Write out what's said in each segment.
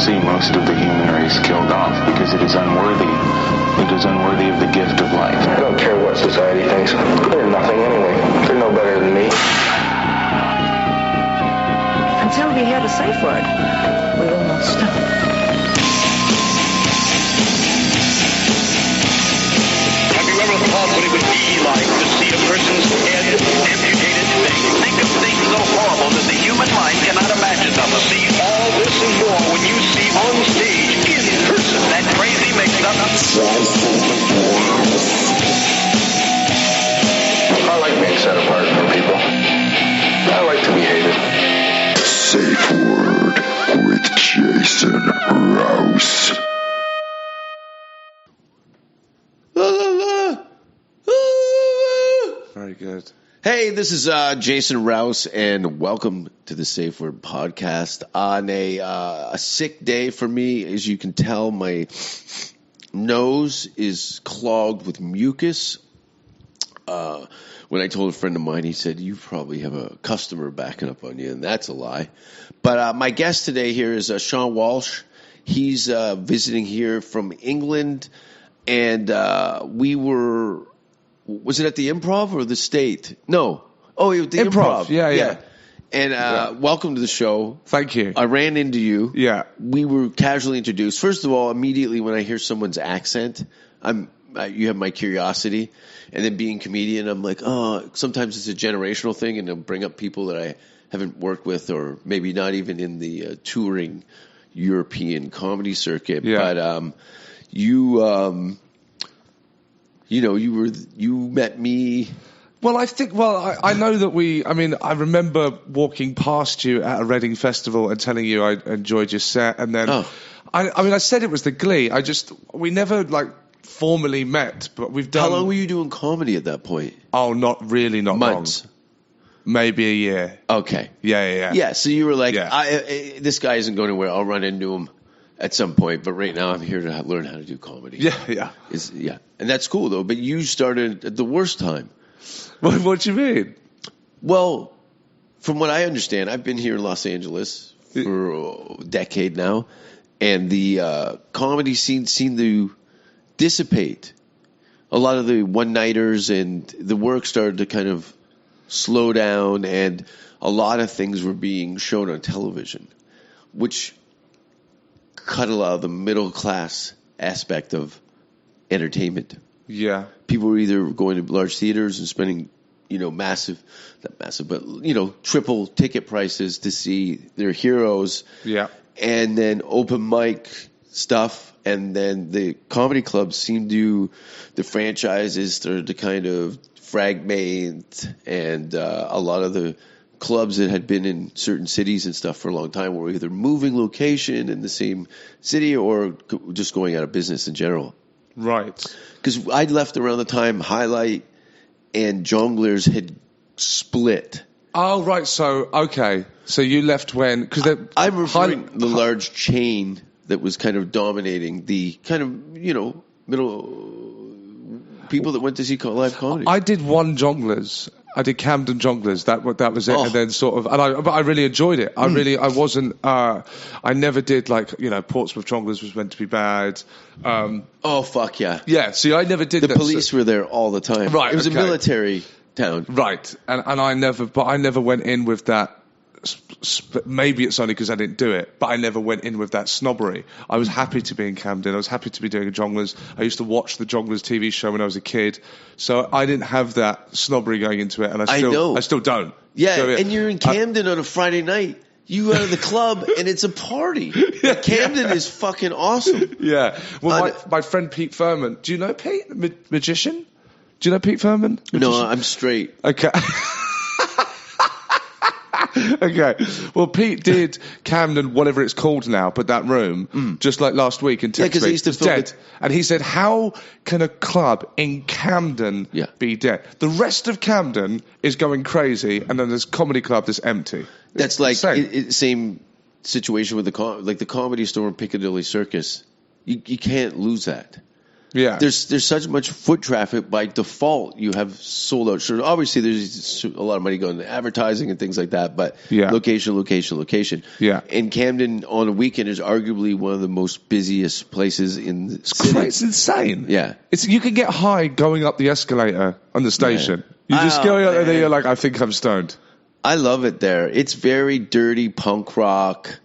see most of the human race killed off because it is unworthy. It is unworthy of the gift of life. I don't care what society thinks. They're nothing anyway. They're no better than me. Until we hear the safe word, we will not stop. Have you ever thought what it would be like to see a person's head amputated? Think of things so horrible that the human mind cannot imagine them. See all this and more when you see on stage, in person, that crazy mix-up. I like being set apart from people. I like to be hated. Safe Word with Jason Rouse. Very good. Hey, this is Jason Rouse, and welcome to the Safe Word podcast. On a sick day for me, as you can tell, my nose is clogged with mucus. When I told a friend of mine, he said, you probably have a customer backing up on you, and that's a lie. But my guest today here is Seann Walsh. He's visiting here from England, and we were... Was it at the Improv or the State? No. Oh, the Improv. Yeah. And welcome to the show. Thank you. I ran into you. Yeah. We were casually introduced. First of all, immediately when I hear someone's accent, you have my curiosity. And then being a comedian, I'm like, oh, sometimes it's a generational thing, and it'll bring up people that I haven't worked with or maybe not even in the touring European comedy circuit. Yeah. But you met me. Well, I know that I remember walking past you at a Reading festival and telling you I enjoyed your set. And then, I said it was the Glee. We never formally met, but we've done. How long were you doing comedy at that point? Oh, not really, not months. Long. Maybe a year. Okay. Yeah. Yeah, so you were like, this guy isn't going anywhere. I'll run into him at some point, but right now I'm here to learn how to do comedy. Yeah. And that's cool, though. But you started at the worst time. What do you mean? Well, from what I understand, I've been here in Los Angeles for a decade now, and the comedy scene seemed to dissipate. A lot of the one-nighters and the work started to kind of slow down, and a lot of things were being shown on television, which cut a lot of the middle-class aspect of entertainment. Yeah. People were either going to large theaters and spending, triple ticket prices to see their heroes. Yeah. And then open mic stuff. And then the comedy clubs the franchises started to kind of fragment, and a lot of the clubs that had been in certain cities and stuff for a long time were either moving location in the same city or just going out of business in general. Right. Because I'd left around the time Highlight and Jongleurs had split. Oh, right. So, okay. So you left when... I'm referring to the large chain that was kind of dominating the kind of, middle people that went to see live comedy. I did one Jongleurs. I did Camden Jongleurs. That was it. Oh. And then but I really enjoyed it. I never did Portsmouth Jongleurs was meant to be bad. Oh, fuck yeah. Yeah. See, I never did the that. The police were there all the time. Right. It was a military town. Right. And I never went in with that. Maybe it's only because I didn't do it, but I never went in with that snobbery. I was happy to be in Camden. I was happy to be doing a Jongleurs. I used to watch the Jongleurs TV show when I was a kid, so I didn't have that snobbery going into it, and I still don't. Yeah, and you're in Camden on a Friday night. You go to the club, and it's a party. Camden is fucking awesome. Yeah. Well, my friend Pete Furman. Do you know Pete, the magician? Do you know Pete Furman? No, I'm straight. Okay. Okay. Well, Pete did Camden, whatever it's called now, but that room, just like last week in Texas. Yeah, because he used to film dead. And he said, how can a club in Camden be dead? The rest of Camden is going crazy, and then there's comedy club that's empty. That's like same situation with the Comedy Store in Piccadilly Circus. You can't lose that. Yeah. There's such much foot traffic by default. You have sold out shows. Obviously, there's a lot of money going to advertising and things like that. But location. Yeah. And Camden on a weekend is arguably one of the most busiest places in the city. It's insane. Yeah. You can get high going up the escalator on the station. You just go out there, you're like, I think I'm stoned. I love it there. It's very dirty punk rock.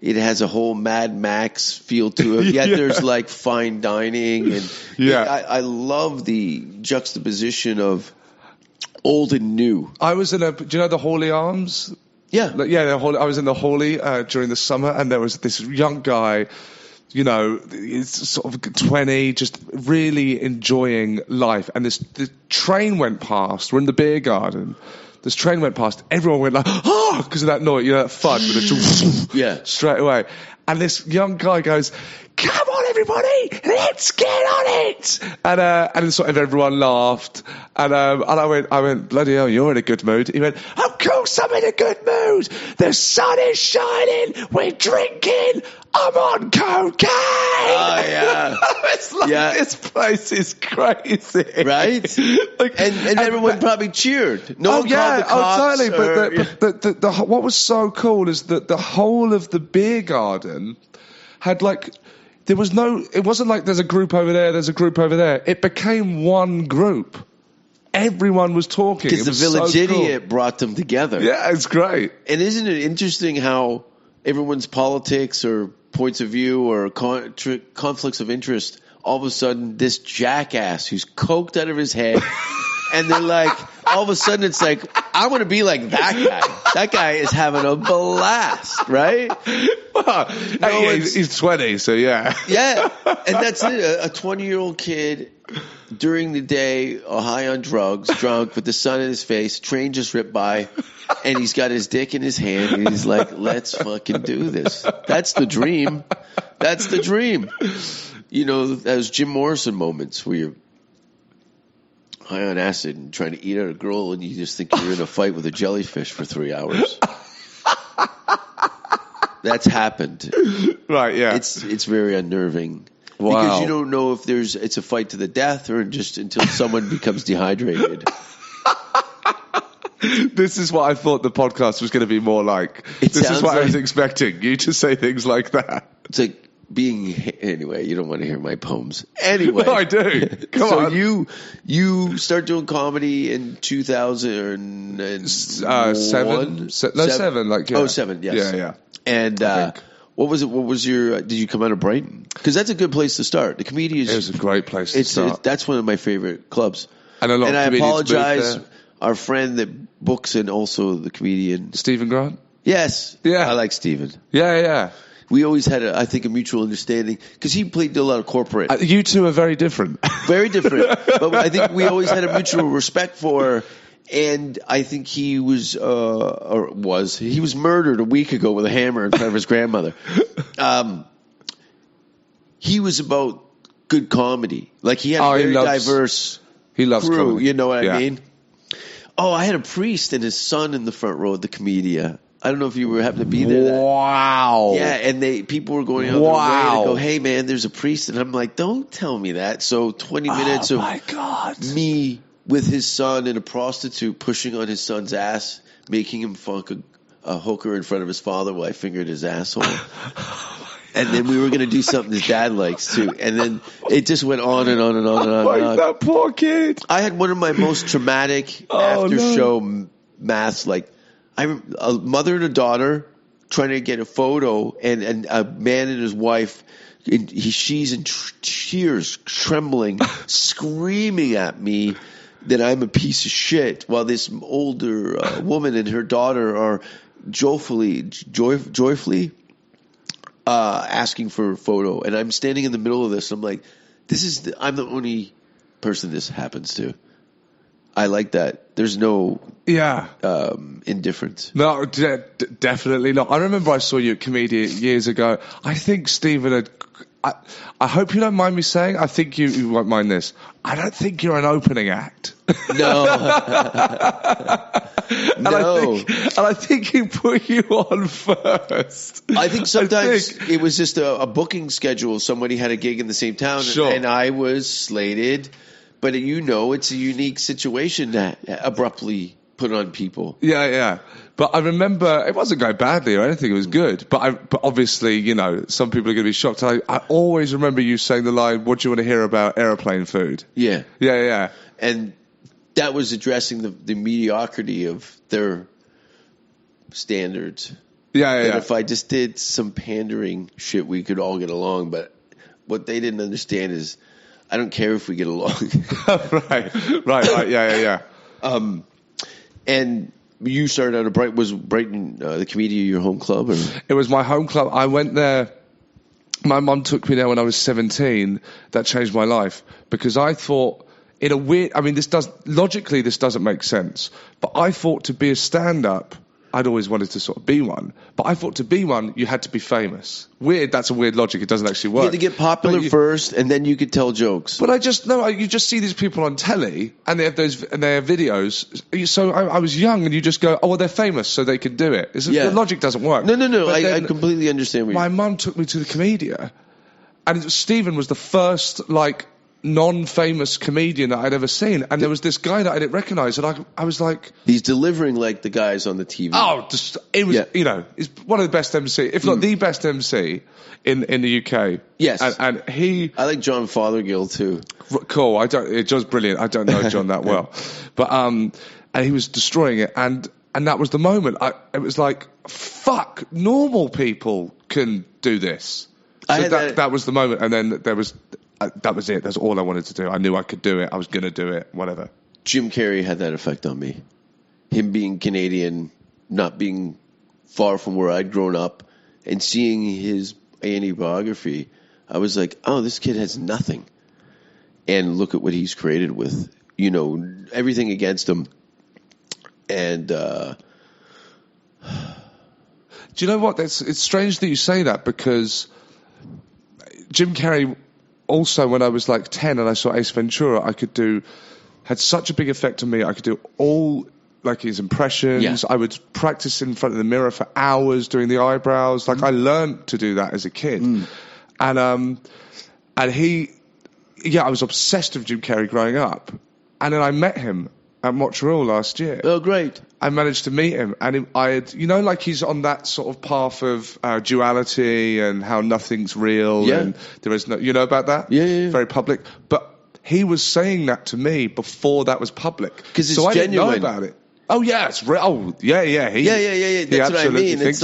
It has a whole Mad Max feel to it. Yet there's like fine dining, and I love the juxtaposition of old and new. I was in do you know the Hawley Arms? Yeah, I was in the Hawley during the summer, and there was this young guy. He's sort of 20, just really enjoying life. And the train went past. We're in the beer garden. This train went past. Everyone went like, oh, because of that noise, that thud with the straight away. And this young guy goes, come on, everybody, let's get on it. And sort of everyone laughed. And I went, bloody hell, you're in a good mood. He went, of course I'm in a good mood. The sun is shining. We're drinking. I'm on cocaine. Oh, yeah. It's like, this place is crazy. Right? and everyone probably cheered. No one called the cops. Totally. But what was so cool is that the whole of the beer garden had it wasn't like there's a group over there. It became one group. Everyone was talking. Because the Village Idiot brought them together. Yeah, it's great. And isn't it interesting how everyone's politics or points of view or conflicts of interest, all of a sudden this jackass who's coked out of his head, and they're like, all of a sudden it's like, I want to be like that guy. That guy is having a blast, right? Well, he's 20, so yeah. Yeah, and that's it. A 20-year-old kid during the day, high on drugs, drunk, with the sun in his face, train just ripped by, and he's got his dick in his hand, and he's like, let's fucking do this. That's the dream. That's the dream. Those Jim Morrison moments where you're high on acid and trying to eat out a girl, and you just think you're in a fight with a jellyfish for 3 hours. That's happened. Right, yeah. It's very unnerving. Wow. Because you don't know if it's a fight to the death or just until someone becomes dehydrated. This is what I thought the podcast was going to be more like. This is what I was expecting. You to say things like that. It's like anyway, you don't want to hear my poems. Anyway. No, I do. Come on. So you start doing comedy in 2007? 7. Oh, 7, yes. Yeah. And what was it? What was your? Did you come out of Brighton? Because that's a good place to start. The Comedians. It was a great place to start. That's one of my favorite clubs. And a lot of comedians apologize. Our friend that books and also the comedian Stephen Grant. Yes. Yeah. I like Stephen. Yeah. We always had, I think, a mutual understanding because he did a lot of corporate. You two are very different. Very different. But I think we always had a mutual respect for. And I think he was murdered a week ago with a hammer in front of his grandmother. He was about good comedy. Like he had a very diverse he loves crew. comedy. You know what I mean? Oh, I had a priest and his son in the front row at the Comedia. I don't know if you happened to be there. Wow. Yeah, and people were going out their way to go, hey man, there's a priest, and I'm like, don't tell me that. So 20 minutes of me with his son and a prostitute pushing on his son's ass, making him funk a hooker in front of his father while I fingered his asshole. And then we were going to do something his dad likes too. And then it just went on and on and on and on. Like that poor kid. I had one of my most traumatic after-show maths. Like, a mother and a daughter trying to get a photo, and a man and his wife, she's in tears, trembling, screaming at me that I'm a piece of shit, while this older woman and her daughter are joyfully asking for a photo, and I'm standing in the middle of this. I'm like, I'm the only person this happens to. I like that. There's no indifference. No, definitely not. I remember I saw you at Comedian years ago. I think Stephen had. I hope you don't mind me saying. I think you won't mind this. I don't think you're an opening act. No. No. I think he put you on first. I think sometimes it was just a booking schedule. Somebody had a gig in the same town, Sure. and I was slated. But it's a unique situation that abruptly put on people. Yeah. But I remember it wasn't going badly or anything. It was good. But obviously, some people are going to be shocked. I always remember you saying the line, "What do you want to hear about aeroplane food?" Yeah. Yeah. And that was addressing the mediocrity of their standards. Yeah. That if I just did some pandering shit, we could all get along. But what they didn't understand is, I don't care if we get along. Right. Yeah. And you started out at was Brighton the Comedian your home club? Or? It was my home club. I went there. My mum took me there when I was 17. That changed my life because I thought, in a weird, this doesn't make sense. But I thought to be a stand-up, I'd always wanted to sort of be one. But I thought to be one, you had to be famous. Weird, that's a weird logic. It doesn't actually work. You had to get popular first, and then you could tell jokes. But you just see these people on telly, and they have videos. So I was young, and you just go, oh, well, they're famous, so they can do it. The logic doesn't work. No. I completely understand what my mum took me to the Commedia, and Stephen was the first, non-famous comedian that I'd ever seen, and there was this guy that I didn't recognise, and I was like, he's delivering like the guys on the TV. He's one of the best MC, if not the best MC in the UK. Yes, and I like John Fothergill too. Cool. John's brilliant. I don't know John that well, but and he was destroying it, and that was the moment. It was like, fuck, normal people can do this. So that was the moment, and then there was. That was it. That's all I wanted to do. I knew I could do it. I was going to do it. Whatever. Jim Carrey had that effect on me. Him being Canadian, not being far from where I'd grown up, and seeing his A&E biography, I was like, oh, this kid has nothing. And look at what he's created with, everything against him. And do you know what? It's strange that you say that, because Jim Carrey... Also, when I was 10 and I saw Ace Ventura, had such a big effect on me. I could do all his impressions. Yeah. I would practice in front of the mirror for hours doing the eyebrows. I learned to do that as a kid. And he, I was obsessed with Jim Carrey growing up. And then I met him at Montreal last year. Oh, great. I managed to meet him, and he's on that sort of path of duality and how nothing's real, and there is no, about that? Yeah. Very public. But he was saying that to me before that was public. Because it's so I genuine. didn't know about it. Oh, yeah, it's real. Oh, yeah. Yeah. That's what I mean. It's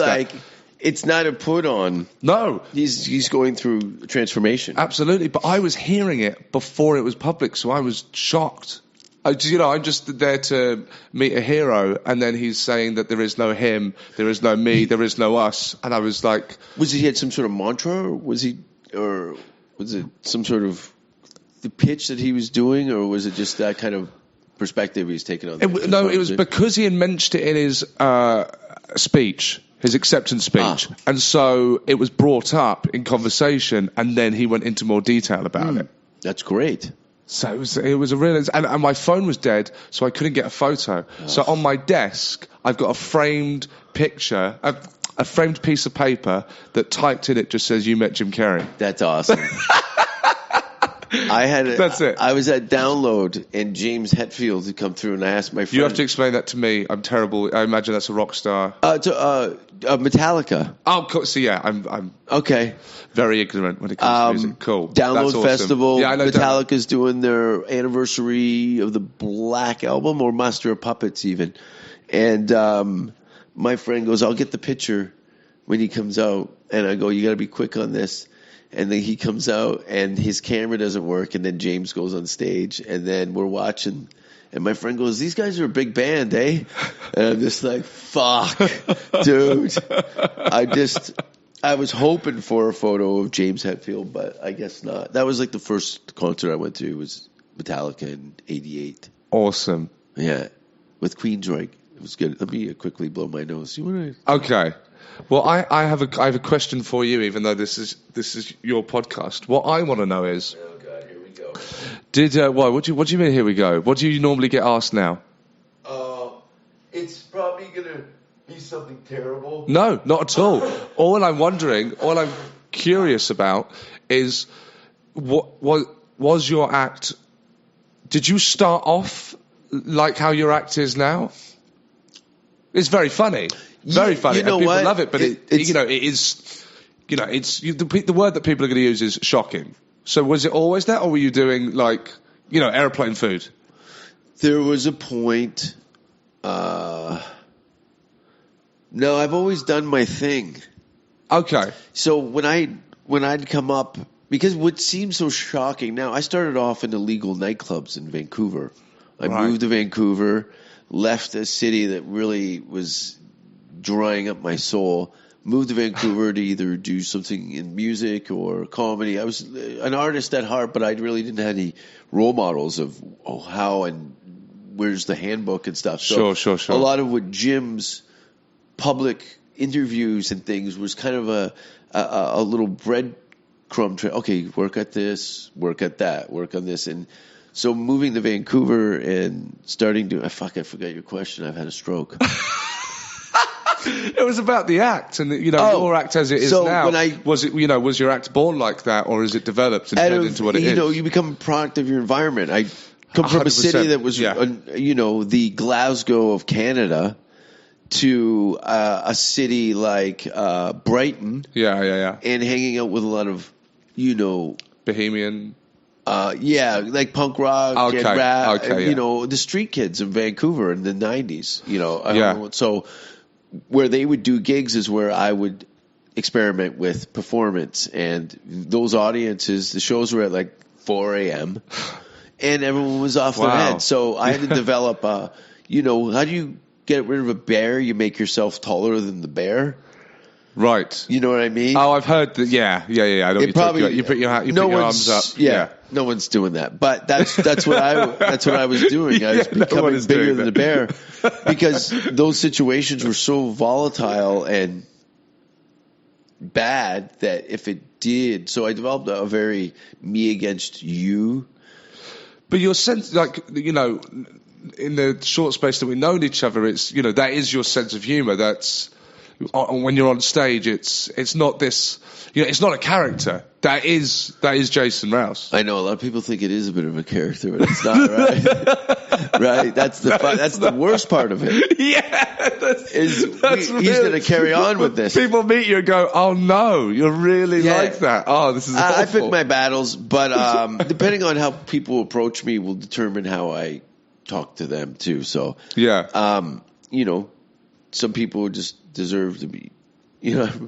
it's not a put on. No. He's going through a transformation. Absolutely. But I was hearing it before it was public, so I was shocked. I'm just there to meet a hero, and then he's saying that there is no him, there is no me, there is no us, and I was like... Was he had some sort of mantra, or was it some sort of the pitch that he was doing, or was it just that kind of perspective he's taking on? It was because he had mentioned it in his speech, his acceptance speech, and so it was brought up in conversation, and then he went into more detail about it. That's great. So it was a real... And my phone was dead, so I couldn't get a photo. Oh. So on my desk, I've got a framed picture, a framed piece of paper that typed in it just says, "You met Jim Carrey." That's awesome. That's it. I was at Download, and James Hetfield had come through, and I asked my friend... You have to explain that to me. I'm terrible. I imagine that's a rock star. Metallica. Oh, cool. So yeah, I'm okay. Very ignorant when it comes to music. Cool. Download awesome. Festival. Yeah, I know Metallica's doing their anniversary of the Black Album, or Master of Puppets even. And my friend goes, "I'll get the picture when he comes out." And I go, "You got to be quick on this." And then he comes out, and his camera doesn't work, and then James goes on stage, and then we're watching, and my friend goes, "These guys are a big band, eh?" And I'm just like, fuck, dude. I was hoping for a photo of James Hetfield, but I guess not. That was the first concert I went to, was Metallica in '88. Awesome. Yeah, with Queensryche. It was good. Let me quickly blow my nose. You want to? Okay. Well, I have a question for you, even though this is your podcast. What I want to know is... Oh, God, here we go. What do you mean, here we go? What do you normally get asked now? It's be something terrible? No, not at all. All I'm curious about is what was your act? Did you start off like how your act is now? It's very funny. Very funny. You know and people what? love it, but it is, the word that people are going to use is shocking. So was it always that, or were you doing like, airplane food? There was a point. No, I've always done my thing. Okay. So when I'd come up, because what seems so shocking now, I started off in illegal nightclubs in Vancouver. I moved to Vancouver, left a city that really was drying up my soul, moved to Vancouver to either do something in music or comedy. I was an artist at heart, but I really didn't have any role models of how and where's the handbook and stuff. So sure. A lot of what Jim's public interviews and things was kind of a little breadcrumb trail. Okay, work at this, work at that, work on this. And so moving to Vancouver and starting to, I forgot your question. I've had a stroke. It was about the act, and your act as it is now. Was your act born like that, or is it developed and turned into what it is? You become a product of your environment. I come from a city that was, the Glasgow of Canada, to a city like Brighton. Yeah. And hanging out with a lot of, Bohemian. Like punk rock and rap. The street kids in Vancouver in the 90s. So where they would do gigs is where I would experiment with performance. And those audiences, the shows were at like 4 a.m. and everyone was off their head. So I had to develop how do you get rid of a bear? You make yourself taller than the bear. Right. You know what I mean? Oh, I've heard that. Yeah. I know you put your arms up. Yeah. No one's doing that. But that's what I was doing. I was becoming bigger than the bear because those situations were so volatile and bad that if it did, so I developed a very me against you. But your sense, in the short space that we've known each other, it's that is your sense of humour. That's when you're on stage. It's not this. It's not a character. That is Jason Rouse. I know a lot of people think it is a bit of a character, but it's not. Right? Right. That's the worst part of it. Yeah. He's going to carry on with this. People meet you and go, "Oh no, you're really like that." Oh, this is awful. I pick my battles, but depending on how people approach me will determine how I talk to them too. So some people just deserve to be.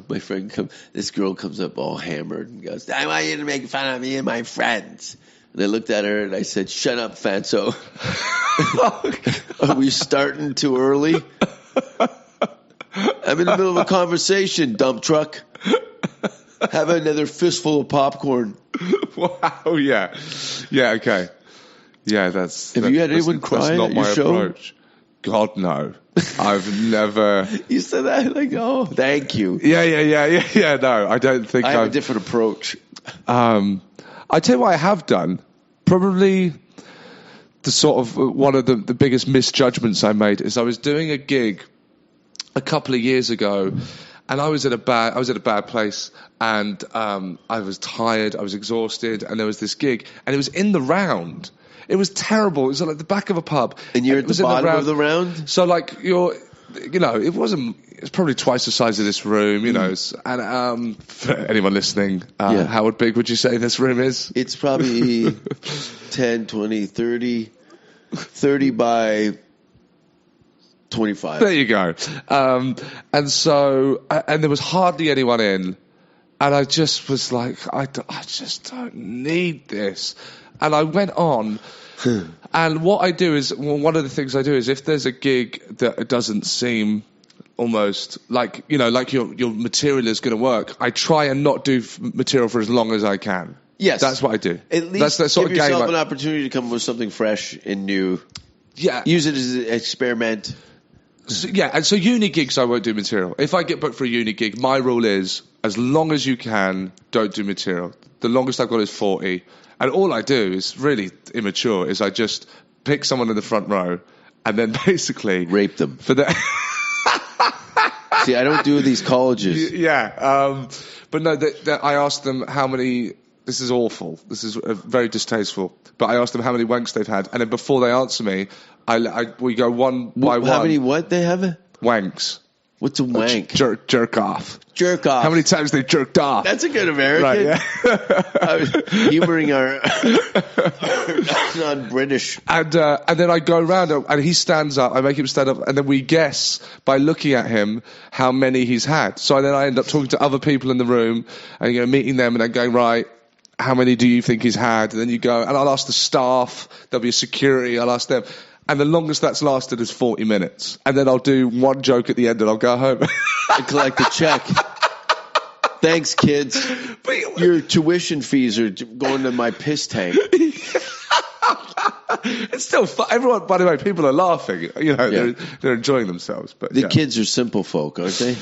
My friend this girl comes up all hammered and goes, "I want you to make fun of me and my friends." And I looked at her and I said, "Shut up, Fatso." Are we starting too early? I'm in the middle of a conversation, dump truck. Have another fistful of popcorn. Wow, yeah. Yeah, okay. Yeah, Have you had anyone cry at your show? Approach. God, no. I've never. You said that like, oh, thank you. Yeah. No, I don't think I have a different approach. I tell you what I have done. Probably the sort of one of the biggest misjudgments I made is I was doing a gig a couple of years ago, and I was at a bad place, and I was tired, I was exhausted, and there was this gig, and it was in the Round. It was terrible. It was like the back of a pub. And you're at the bottom of the Round? So it wasn't, it's probably twice the size of this room, and for anyone listening, how big would you say this room is? It's probably 10, 20, 30 by 25. There you go. And so, and there was hardly anyone in, and I just was like, I just don't need this. And I went on, and what I do is, one of the things I do is, if there's a gig that doesn't seem almost like, like your material is going to work, I try and not do material for as long as I can. Yes. That's what I do. At least that's the sort give of yourself game an opportunity to come up with something fresh and new. Yeah. Use it as an experiment. And so uni gigs I won't do material. If I get booked for a uni gig, my rule is, as long as you can, don't do material. The longest I've got is 40. And all I do is really immature, is I just pick someone in the front row and then basically rape them. For the See, I don't do these colleges. Yeah. But no, I asked them how many. This is awful. This is very distasteful. But I asked them how many wanks they've had, and then before they answer me, we go one by one. How many what they have? Wanks. What's a wank? Jerk off. Jerk off. How many times they jerked off? That's a good American. Right, yeah. I was humoring our non-British. And then I go around and he stands up. I make him stand up, and then we guess by looking at him how many he's had. So then I end up talking to other people in the room and meeting them, and then going, right, how many do you think he's had? And then you go, and I'll ask the staff. There'll be a security. I'll ask them. And the longest that's lasted is 40 minutes. And then I'll do one joke at the end and I'll go home. And collect a check. Thanks, kids. Your tuition fees are going to my piss tank. It's still fun. Everyone, by the way, people are laughing. They're enjoying themselves. But the kids are simple folk, aren't they?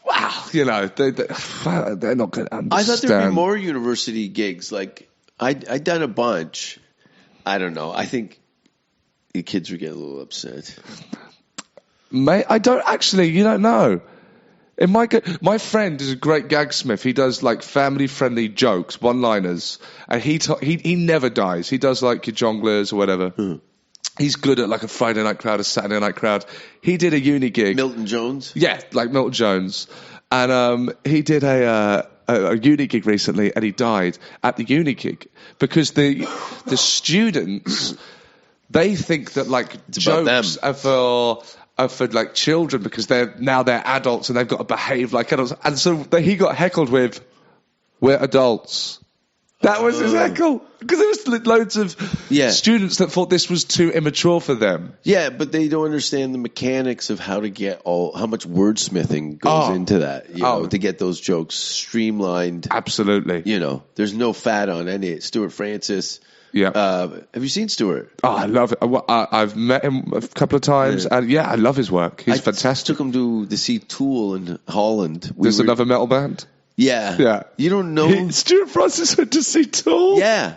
Wow. They're not going to understand. I thought there'd be more university gigs. Like, I'd done a bunch. I don't know. I think the kids would get a little upset. Mate, I don't actually. You don't know. It might get. My friend is a great gagsmith. He does like family-friendly jokes, one-liners, and he never dies. He does like your jongleurs or whatever. He's good at like a Friday night crowd, a Saturday night crowd. He did a uni gig. Milton Jones? Yeah, like Milton Jones. And he did a uni gig recently, and he died at the uni gig because the students. They think that like jokes are for like children because they're adults and they've got to behave like adults. And so he got heckled with, "We're adults." That was his heckle because there was loads of students that thought this was too immature for them. Yeah, but they don't understand the mechanics of how to get how much wordsmithing goes into that. You know, to get those jokes streamlined. Absolutely. There's no fat on any. Stuart Francis. Yeah. Have you seen Stuart? Oh, I love it. I've met him a couple of times, and I love his work. He's fantastic. I took him to see Tool in Holland. There's another metal band? Yeah. Yeah. You don't know? Stuart Francis went to see Tool? Yeah.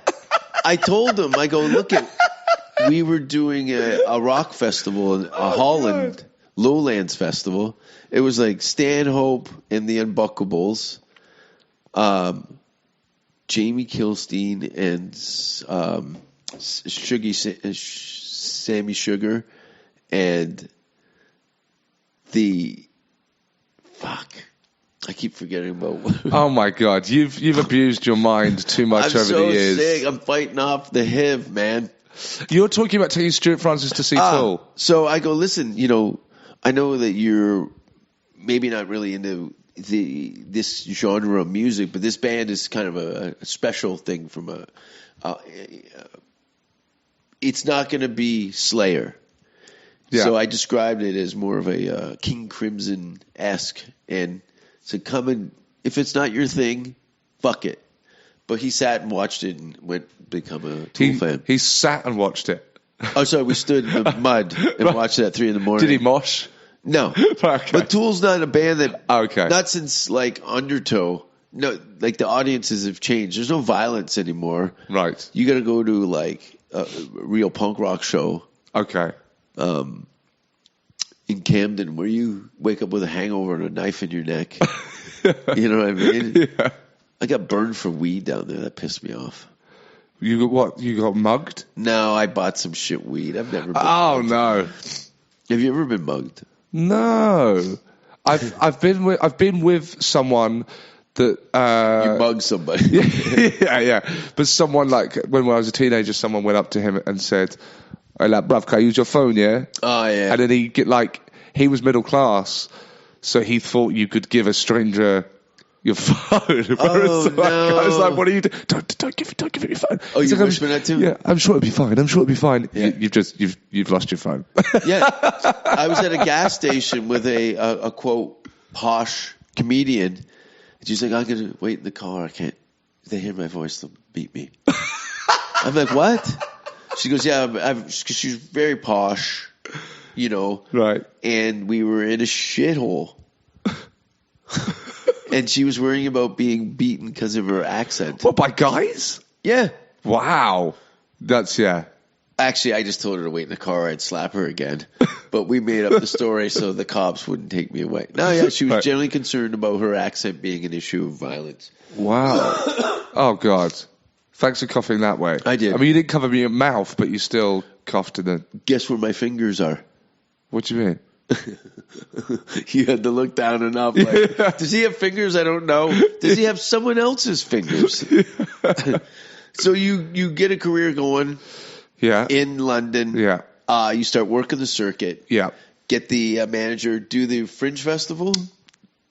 I told him, I go, look we were doing a rock festival in Holland, Lowlands Festival. It was like Stanhope and the Unbuckables. Jamie Kilstein and Sammy Sugar and I keep forgetting about. Oh my God, you've abused your mind too much over the years. I'm so sick. I'm fighting off the HIV, man. You're talking about taking Stuart Francis to see Tool. So I go, listen. I know that you're maybe not really into this genre of music, but this band is kind of a special thing from it's not going to be Slayer. Yeah. So I described it as more of a King Crimson-esque, and said, come and if it's not your thing, fuck it. But he sat and watched it and become a Tool fan. He sat and watched it. Oh, sorry, we stood in the mud and watched it at 3 a.m. Did he mosh? No, okay. But Tool's not a band that. Okay. Not since like Undertow. No, like the audiences have changed. There's no violence anymore. Right. You got to go to like a real punk rock show. Okay. In Camden, where you wake up with a hangover and a knife in your neck. You know what I mean? Yeah. I got burned for weed down there. That pissed me off. You got what? You got mugged? No, I bought some shit weed. I've never been mugged. No. Have you ever been mugged? No, I've been with someone that you mugged somebody. yeah. But someone like when I was a teenager, someone went up to him and said, "Hey, like, bruv, can I use your phone?" Yeah. Oh yeah. And then he was middle class, so he thought you could give a stranger your phone. Oh, no. I was like, what are you doing? Don't give it your phone. Oh, you whispered that too? Yeah, I'm sure it'll be fine. Yeah. You've lost your phone. Yeah. I was at a gas station with a quote, posh comedian. And she's like, I'm going to wait in the car. I can't. If they hear my voice, they'll beat me. I'm like, what? She goes, yeah, because she's very posh, Right. And we were in a shithole. And she was worrying about being beaten because of her accent. What, by guys? Yeah. Wow. That's, yeah. Actually, I just told her to wait in the car. I'd slap her again. But we made up the story so the cops wouldn't take me away. No, yeah, she was generally concerned about her accent being an issue of violence. Wow. Oh, God. Thanks for coughing that way. I did. I mean, you didn't cover your mouth, but you still coughed in the... Guess where my fingers are? What do you mean? You had to look down and up. Like, does he have fingers? I don't know. Does he have someone else's fingers? So you get a career going in London. Yeah. You start working the circuit. Yeah. Get the manager, do the Fringe Festival.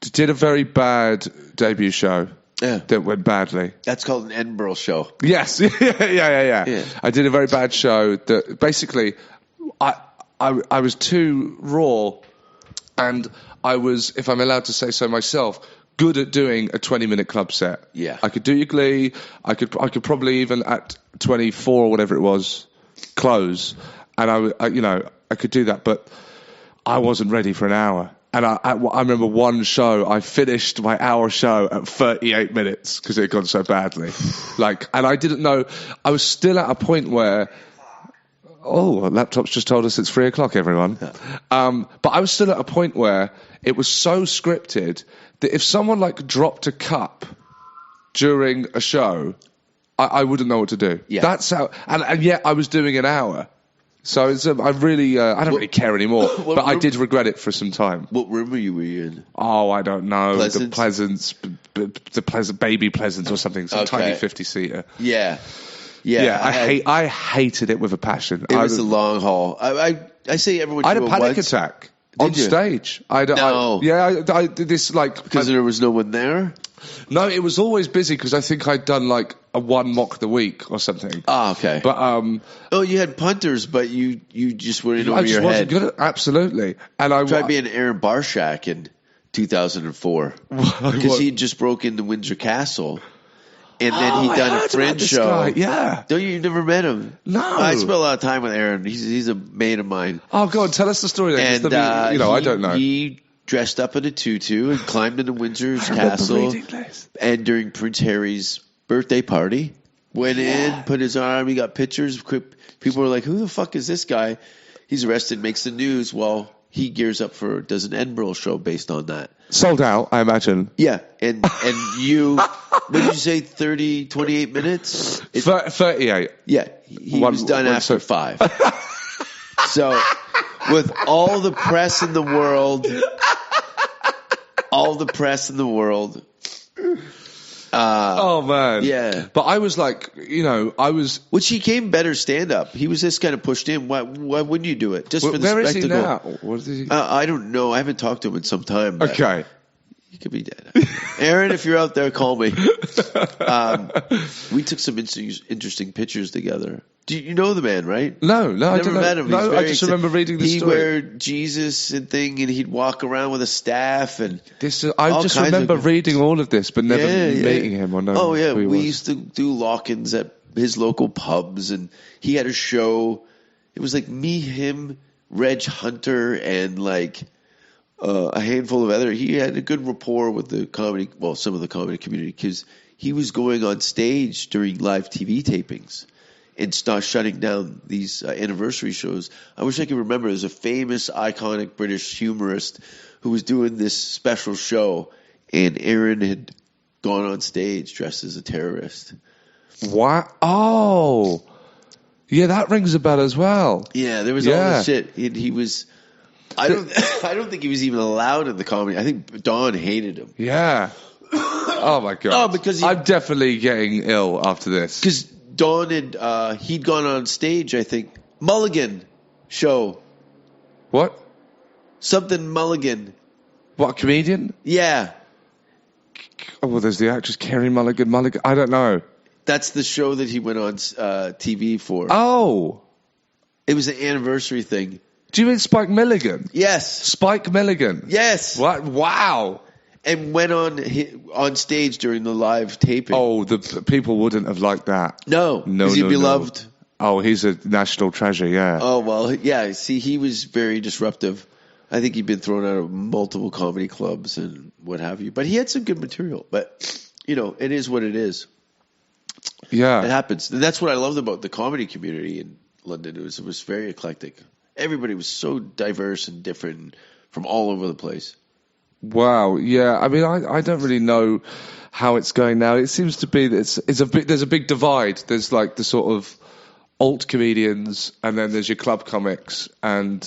Did a very bad debut show. Yeah. That went badly. That's called an Edinburgh show. Yes. Yeah. I did a very bad show that basically I was too raw, and I was, if I'm allowed to say so myself, good at doing a 20-minute club set. Yeah. I could do your Glee. I could probably even at 24 or whatever it was close, and I could do that, but I wasn't ready for an hour. And I remember one show, I finished my hour show at 38 minutes because it had gone so badly. And I didn't know, I was still at a point where, laptop's just told us it's 3:00, everyone. But I was still at a point where it was so scripted that if someone dropped a cup during a show, I wouldn't know what to do. Yeah. That's how, and yet I was doing an hour. So it's, I don't really care anymore, but I did regret it for some time. What room were you in? Oh, I don't know. Pleasance? The Baby Pleasance or something. Some tiny 50-seater. Yeah. I hated it with a passion. It was the long haul. I say everyone. I had a panic attack on stage. I did this because there was no one there. No, it was always busy because I think I'd done a one mock the week or something. Ah, okay. But you had punters, but you just went in over I just your wasn't head. Good at, absolutely. And I tried being Aaron Barshak in 2004 because he just broke into Windsor Castle. And then he'd done a Fringe show. Guy. Yeah. Don't you never met him? No. I spent a lot of time with Aaron. He's a mate of mine. Oh, God, tell us the story then. And, I don't know. He dressed up in a tutu and climbed into Windsor's castle. And during Prince Harry's birthday party, went in, put his arm, he got pictures. People were like, who the fuck is this guy? He's arrested, makes the news. Well, he gears up does an Edinburgh show based on that. Sold out, I imagine. Yeah, and you, what did you say, 28 minutes? 38. Yeah, he was done after 5. So, with all the press in the world, oh, man. Yeah. But I was Which he came better stand-up. He was just kind of pushed in. Why wouldn't you do it? Just for the where spectacle. Is he now? What is he? I don't know. I haven't talked to him in some time. Okay. He could be dead. Aaron, if you're out there, call me. We took some interesting pictures together. Do you know the man, right? No, I never met him. No, I just remember reading the story. He'd wear Jesus and thing, and he'd walk around with a staff. And I just remember reading all of this, but never meeting him or knowing who he was. We used to do lock-ins at his local pubs, and he had a show. It was like me, him, Reg Hunter, and a handful of other. He had a good rapport with the comedy, some of the comedy community, because he was going on stage during live TV tapings and start shutting down these anniversary shows. I wish I could remember. There's a famous, iconic British humorist who was doing this special show, and Aaron had gone on stage dressed as a terrorist. What? Oh, yeah, that rings a bell as well. Yeah, there was all this shit. He was. I don't think he was even allowed in the comedy. I think Don hated him. Yeah. Oh my God. Oh, because I'm definitely getting ill after this. Because Don had he'd gone on stage. I think Mulligan show. What? Something Mulligan. What, a comedian? Yeah. Oh, well, there's the actress Kerry Mulligan. I don't know. That's the show that he went on TV for. Oh. It was an anniversary thing. Do you mean Spike Milligan? Yes. Spike Milligan? Yes. What? Wow. And went on stage during the live taping. Oh, the people wouldn't have liked that. No. Is he beloved? Oh, he's a national treasure, yeah. Oh, well, yeah. See, he was very disruptive. I think he'd been thrown out of multiple comedy clubs and what have you. But he had some good material. But, it is what it is. Yeah. It happens. And that's what I loved about the comedy community. And London. It was very eclectic. Everybody was so diverse and different from all over the place. Wow. Yeah. I mean, I don't really know how it's going now. It seems to be that there's a big divide. There's like the sort of alt comedians, and then there's your club comics, and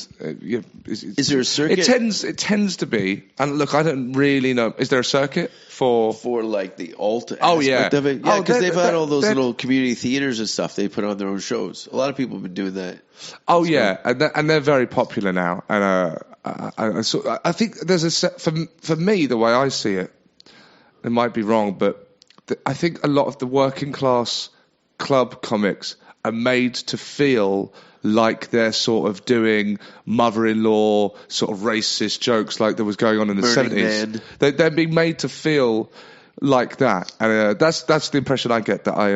is there a circuit? It tends to be. And look, I don't really know. Is there a circuit for like the alt Oh, yeah. aspect of it? Yeah, because they've had all those they're- little community theaters and stuff. They put on their own shows. A lot of people have been doing that. Oh yeah, and they're very popular now. And I think there's a set for me, the way I see it. It might be wrong, but I think a lot of the working class club comics are made to feel like they're sort of doing mother-in-law sort of racist jokes like there was going on in the Burning 70s. Man. They're being made to feel like that, and that's the impression I get that I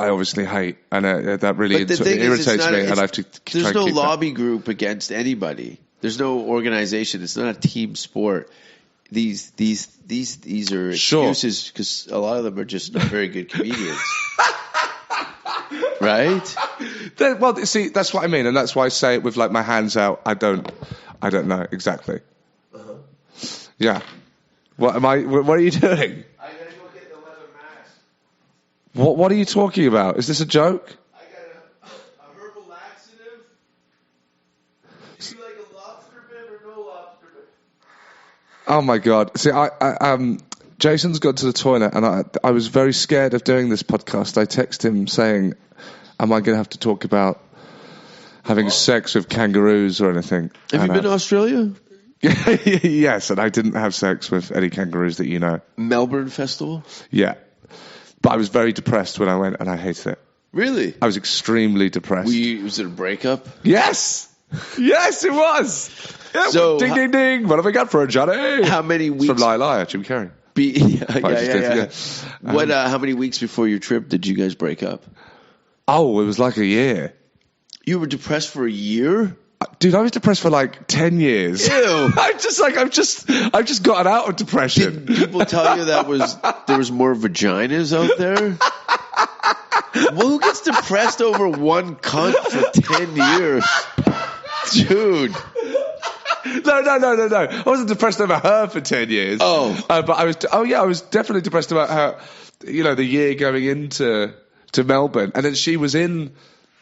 obviously hate, and that really But the thing is, irritates me, and I have to try There's and no keep lobby group against anybody. There's no organization. It's not a team sport. These are Sure. excuses because a lot of them are just not very good comedians. Right? Well, see, that's what I mean, and that's why I say it with like my hands out. I don't know exactly. Yeah. What are you doing? I gotta go get the leather mask. What are you talking about? Is this a joke? I got a herbal laxative. Do you like a lobster bib or no lobster bib? Oh my God! See, Jason's gone to the toilet, and I was very scared of doing this podcast. I texted him saying, "Am I going to have to talk about having sex with kangaroos or anything?" Have you been to Australia? Yes, and I didn't have sex with any kangaroos that you know. Melbourne Festival? Yeah, but I was very depressed when I went, and I hated it. Really? I was extremely depressed. Was it a breakup? Yes, yes, it was. Yeah, So, ding, ding, ding. What have I got for a Johnny? How many It's weeks? from Lie Lie, Jim Carrey. Yeah. What? How many weeks before your trip did you guys break up? Oh, it was like a year. You were depressed for a year? Dude, I was depressed for like 10 years. Ew. I've just gotten out of depression. Did people tell you there was more vaginas out there? Well, who gets depressed over one cunt for 10 years? Dude. No. I wasn't depressed over her for 10 years. Oh. But I was definitely depressed about her, the year going into Melbourne. And then she was living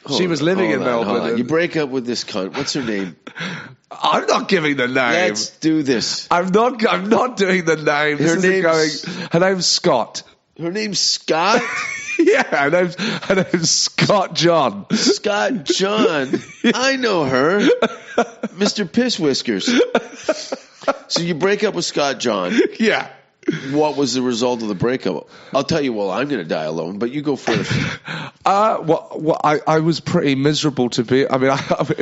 in Melbourne. Hold on. You break up with this cunt. What's her name? I'm not giving the name. Let's do this. I'm not doing the name. Her name's Scott. Her name's Scott? Yeah, her name's Scott John. Scott John. I know her. Mr. Piss Whiskers. So you break up with Scott John. Yeah. What was the result of the breakup? I'll tell you, well, I'm going to die alone, but you go first. I was pretty miserable to be. I mean,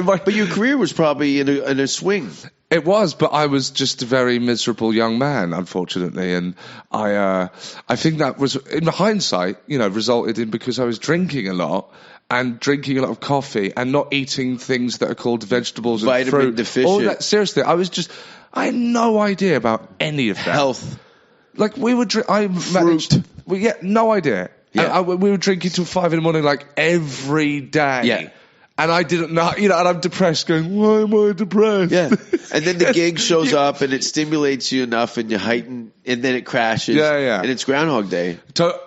but your career was probably in a swing. It was, but I was just a very miserable young man, unfortunately, and I think that was, in hindsight, resulted in because I was drinking a lot and drinking a lot of coffee and not eating things that are called vegetables and Vitamin fruit. deficient. All that, seriously, I had no idea about any of that. Health. Like we would no idea. Yeah. And we were drinking till 5 a.m, like every day. Yeah. And I didn't know, and I'm depressed going, why am I depressed? Yeah. And then the gig shows up and it stimulates you enough and you heighten and then it crashes. Yeah. And it's Groundhog Day.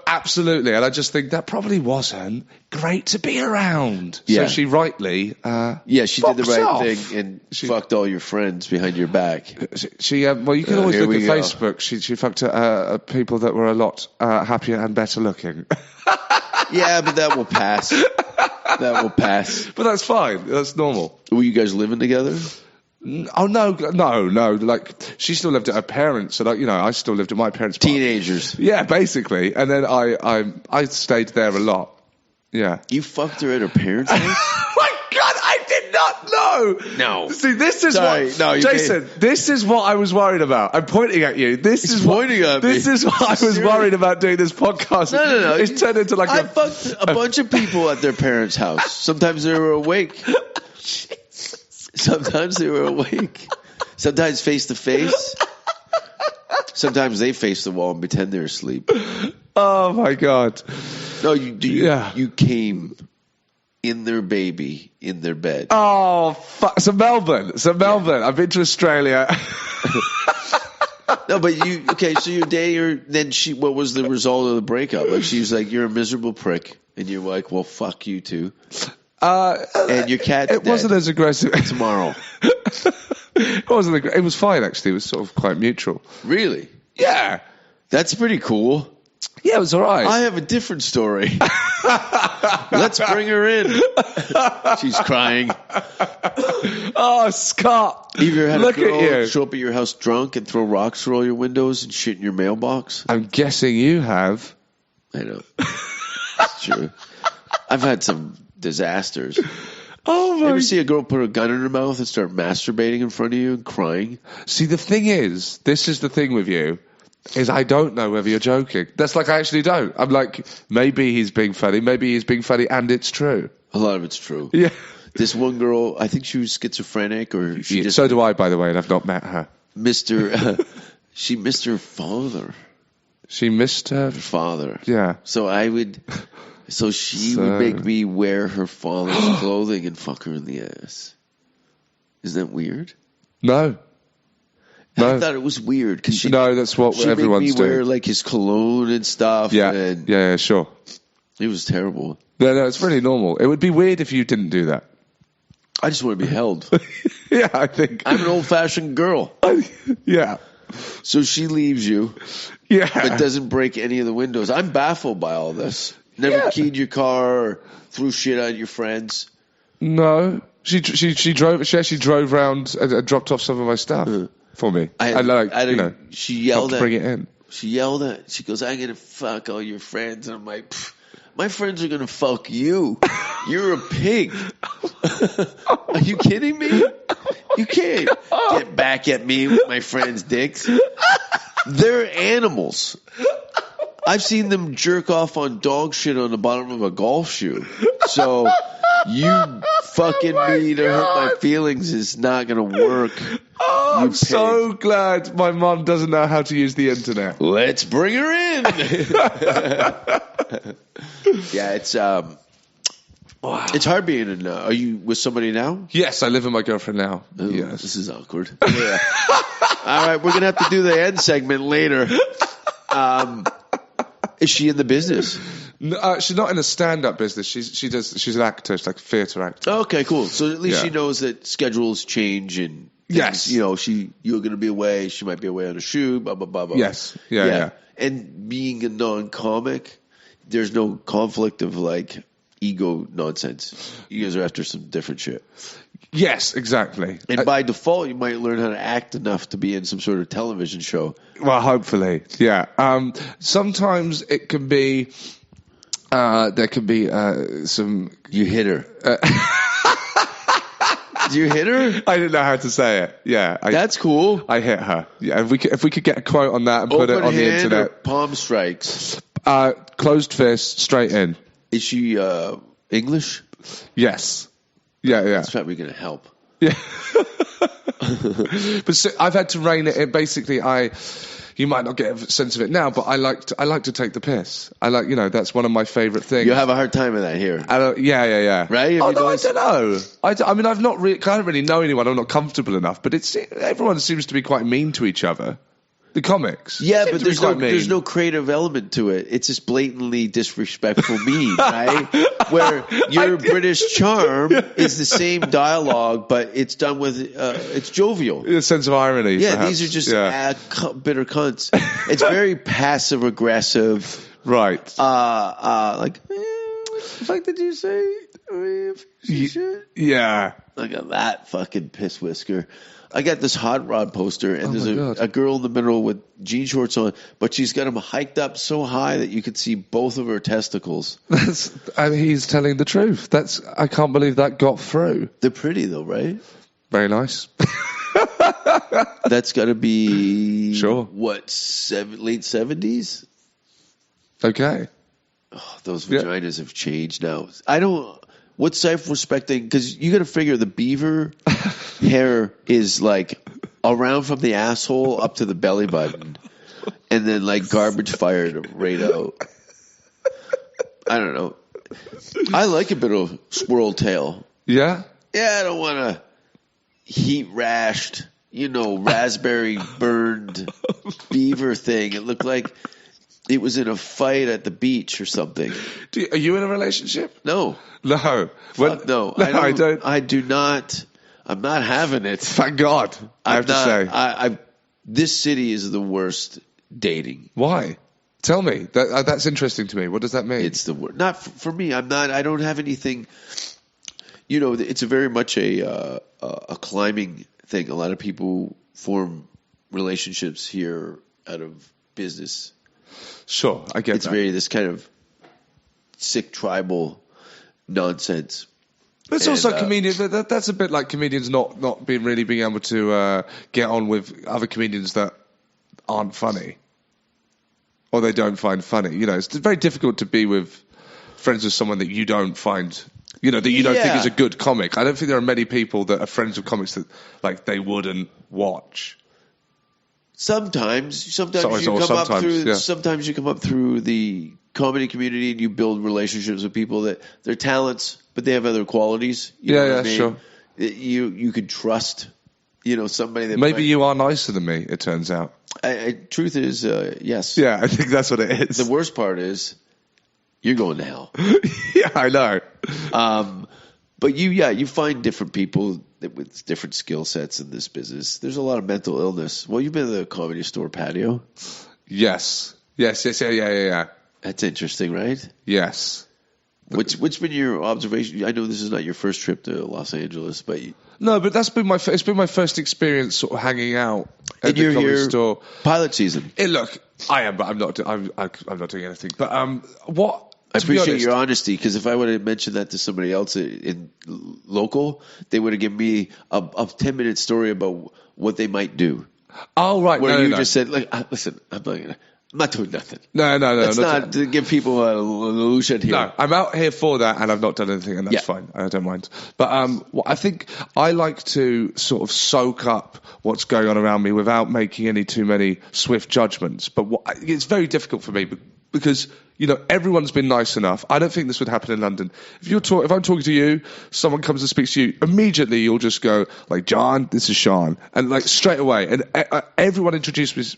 Absolutely. And I just think that probably wasn't great to be around. Yeah. So she rightly, she did the right off. thing and fucked all your friends behind your back. She well, you can always here look at we go. Facebook. She fucked people that were a lot happier and better looking. Yeah, but that will pass. That will pass. But that's fine. That's normal. Were you guys living together? Oh, no. Like, she still lived at her parents, and I still lived at my parents' Teenagers. Yeah, basically. And then I stayed there a lot. Yeah. You fucked her at her parents' house? Oh my God, I did not know. No. See, this is Jason, this is what I was worried about. I'm pointing at you. This is what I was worried about doing this podcast. No. It's turned into like I fucked a bunch of people at their parents' house. Sometimes they were awake. Sometimes they were awake. Sometimes face to face. Sometimes they face the wall and pretend they're asleep. Oh my God. No, you came in their baby in their bed. Oh, fuck. So Melbourne. I've been to Australia. No, but so you're dating her, then what was the result of the breakup? Like, she was like, you're a miserable prick. And you're like, well, fuck you too. And your cat's It wasn't as aggressive. tomorrow. It wasn't. It was fine, actually. It was sort of quite mutual. Really? Yeah. That's pretty cool. Yeah, it was all right. I have a different story. Let's bring her in. She's crying. Oh, Scott. Have you ever had Look a girl at you. show up at your house drunk and throw rocks through all your windows and shit in your mailbox? I'm guessing you have. I know. It's true. I've had some disasters. Oh, You my. ever see a girl put a gun in her mouth and start masturbating in front of you and crying? See, the thing is, this is the thing with you, is I don't know whether you're joking. That's like, I actually don't. I'm like, maybe he's being funny, and it's true. A lot of it's true. Yeah. This one girl, I think she was schizophrenic, or she just So do I, by the way, and I've not met her. she missed her father. She missed her Father. Yeah. So she would make me wear her father's clothing and fuck her in the ass. Isn't that weird? No. I thought it was weird because No, that's what everyone's make me wear doing. like his cologne and stuff. Yeah. And Yeah, sure. it was terrible. No, it's really normal. It would be weird if you didn't do that. I just want to be held. Yeah, I think. I'm an old-fashioned girl. Yeah. So she leaves you, Yeah. but doesn't break any of the windows. I'm baffled by all this. Never keyed your car or threw shit at your friends. No. She actually drove round and dropped off some of my stuff for me. She yelled helped bring it in. She goes, I'm going to fuck all your friends. And I'm like, my friends are going to fuck you. You're a pig. Are you kidding me? You can't get back at me with my friends' dicks. They're animals. I've seen them jerk off on dog shit on the bottom of a golf shoe. So you fucking me to hurt my feelings is not going to work. Oh, I'm so glad my mum doesn't know how to use the internet. Let's bring her in. Yeah, it's hard being in. Are you with somebody now? Yes, I live with my girlfriend now. Ooh, Yes. This is awkward. Yeah. All right, we're gonna have to do the end segment later. Is she in the business? No, she's not in a stand-up business. She's an actor. She's like a theatre actor. Okay, cool. So at least she knows that schedules change and things, Yes. you're going to be away. She might be away on a shoot. Blah blah blah blah. Yes. Yeah. And being a non-comic, there's no conflict of like ego nonsense. You guys are after some different shit. Yes, exactly. And by default, you might learn how to act enough to be in some sort of television show. Well, hopefully, yeah. Sometimes it can be. There can be some. You hit her. Do you hit her? I didn't know how to say it. Yeah, That's cool. I hit her. Yeah, if we could get a quote on that and put it Open on the hand internet. or palm strikes. Closed fist, straight in. Is she English? Yes. Yeah. That's probably going to help. Yeah. But I've had to rein it in. Basically, you might not get a sense of it now, but I like to take the piss. That's one of my favourite things. You have a hard time with that here. Yeah. Right? I don't know. I mean, I don't really know anyone. I'm not comfortable enough, but everyone seems to be quite mean to each other. The comics. Yeah, but there's no creative element to it. It's just blatantly disrespectful mean, right? Where your British charm is the same dialogue, but it's done with it's jovial. A sense of irony. Yeah, perhaps. these are just bitter cunts. It's very passive aggressive. Right. Like, what the fuck did you say? Yeah. Look at that fucking piss whisker. I got this hot rod poster, and there's a girl in the middle with jean shorts on, but she's got them hiked up so high that you could see both of her testicles. He's telling the truth. I can't believe that got through. They're pretty though, right? Very nice. That's got to be sure. What, late 70s? Okay. Oh, those vaginas have changed now. What's self-respecting? Because you got to figure the beaver hair is like around from the asshole up to the belly button, and then like garbage fired right out. I don't know. I like a bit of squirrel tail. Yeah? Yeah, I don't want a heat rashed, raspberry burned beaver thing. It looked like it was in a fight at the beach or something. Are you in a relationship? No. No. No, I don't. I do not. I'm not having it. Thank God. I have to say. This city is the worst dating. Why? Tell me. That's interesting to me. What does that mean? It's the worst. Not for me. I'm not. I don't have anything. It's a very much a climbing thing. A lot of people form relationships here out of business. Sure, I get it's that. It's very this kind of sick tribal nonsense. But it's also comedians. That's a bit like comedians not being able to get on with other comedians that aren't funny, or they don't find funny. It's very difficult to be friends with someone that you don't find, that you don't think is a good comic. I don't think there are many people that are friends with comics that they wouldn't watch. Sometimes you come up through the comedy community and you build relationships with people that they're talents, but they have other qualities. You know what I mean? Sure. You could trust, somebody that maybe you are nicer than me. It turns out. Truth is, yes. Yeah, I think that's what it is. The worst part is, you're going to hell. Yeah, I know. But you find different people with different skill sets in this business. There's a lot of mental illness. Well, you've been to the Comedy Store patio. Yes. Yeah. That's interesting, right? Yes. What's been your observation? I know this is not your first trip to Los Angeles, but no, but that's been it's been my first experience sort of hanging out at the Comedy Store. Pilot season. Look, I am, but I'm not doing anything. But what? I appreciate your honesty, because if I would have mentioned that to somebody else in local, they would have given me a 10-minute story about what they might do. Oh, right. Where you just said, listen, I'm not doing nothing. No. Let's not to give people an illusion here. No, I'm out here for that, and I've not done anything, and that's fine. I don't mind. But I think I like to sort of soak up what's going on around me without making any too many swift judgments. But it's very difficult for me because everyone's been nice enough. I don't think this would happen in London. If I'm talking to you, someone comes and speaks to you, immediately you'll just go John, this is Seann, and straight away, and everyone introduces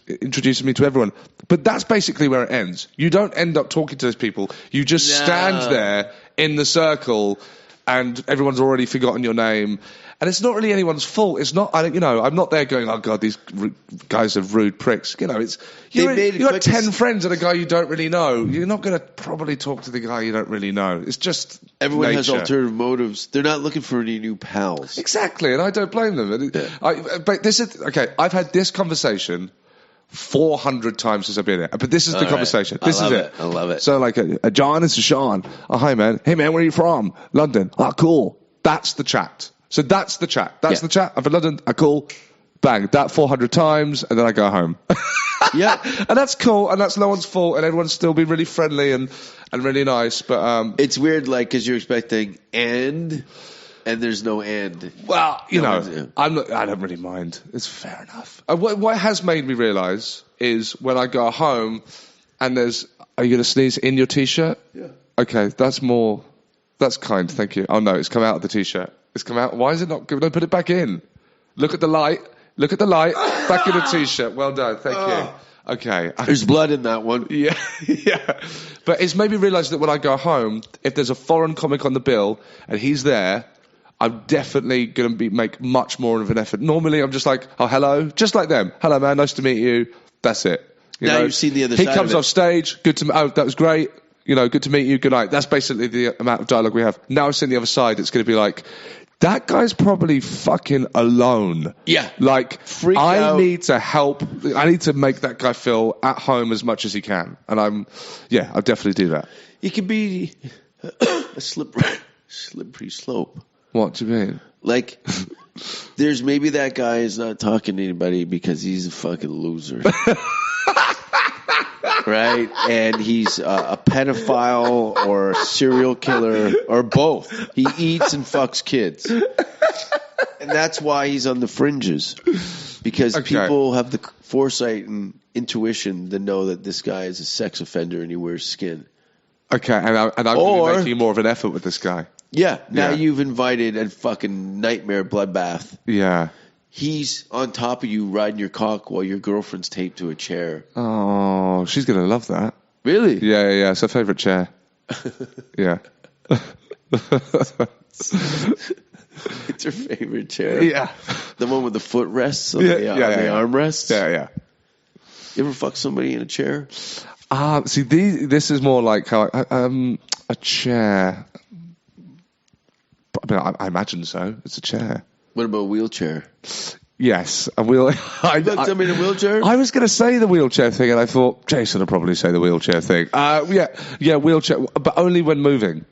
me to everyone. But that's basically where it ends. You don't end up talking to those people. You just stand there in the circle, and everyone's already forgotten your name. And it's not really anyone's fault. It's not, I'm not there going, oh God, these guys are rude pricks. You got 10 friends and a guy you don't really know. You're not going to probably talk to the guy you don't really know. It's just everyone has alternative motives. They're not looking for any new pals. Exactly, and I don't blame them. But this is okay. I've had this conversation 400 times since I've been here. But this is the conversation. This is it. I love it. So John, this is Seann. Oh, hi man. Hey man, where are you from? London. Oh, cool. That's the chat. So that's the chat. That's the chat. I'm from London. I call. Bang. That 400 times, and then I go home. Yeah. And that's cool, and that's no one's fault, and everyone's still been really friendly and really nice. But it's weird, because you're expecting and there's no and. Well, I don't really mind. It's fair enough. What has made me realise is when I go home, and are you going to sneeze in your T-shirt? Yeah. Okay, that's kind. Thank you. Oh no, it's come out of the T-shirt. It's come out. Why is it not good? Don't put it back in. Look at the light. Back in the T-shirt. Well done. Thank you. Okay. There's blood in that one. Yeah. But it's made me realise that when I go home, if there's a foreign comic on the bill and he's there, I'm definitely going to make much more of an effort. Normally, I'm just like, oh, hello. Just like them. Hello, man. Nice to meet you. That's it. You've seen the other side. He comes off stage. Good to. Oh, that was great. Good to meet you. Good night. That's basically the amount of dialogue we have. Now I've seen the other side. It's going to be like, that guy's probably fucking alone. Yeah. Freak out. Need to help. I need to make that guy feel at home as much as he can. And I'll definitely do that. It can be a slippery slope. What do you mean? There's maybe that guy is not talking to anybody because he's a fucking loser. Right? And he's a pedophile or a serial killer or both. He eats and fucks kids. And that's why he's on the fringes. Because people have the foresight and intuition to know that this guy is a sex offender and he wears skin. Okay, and I'm going to be making more of an effort with this guy. Yeah, now Yeah. you've invited a fucking nightmare bloodbath. Yeah. He's on top of you riding your cock while your girlfriend's taped to a chair. Oh, she's going to love that. Really? Yeah. It's her favourite chair. Yeah. It's her favorite chair. Yeah. The one with the footrests on Yeah, the, yeah, on yeah, the yeah. armrests? Yeah. You ever fuck somebody in a chair? See, this is more like how a chair. I mean, I imagine so. It's a chair. What about a wheelchair? Yes, a wheel. You fucked somebody in a wheelchair? I was going to say the wheelchair thing, and I thought Jason would probably say the wheelchair thing. Yeah, wheelchair, but only when moving.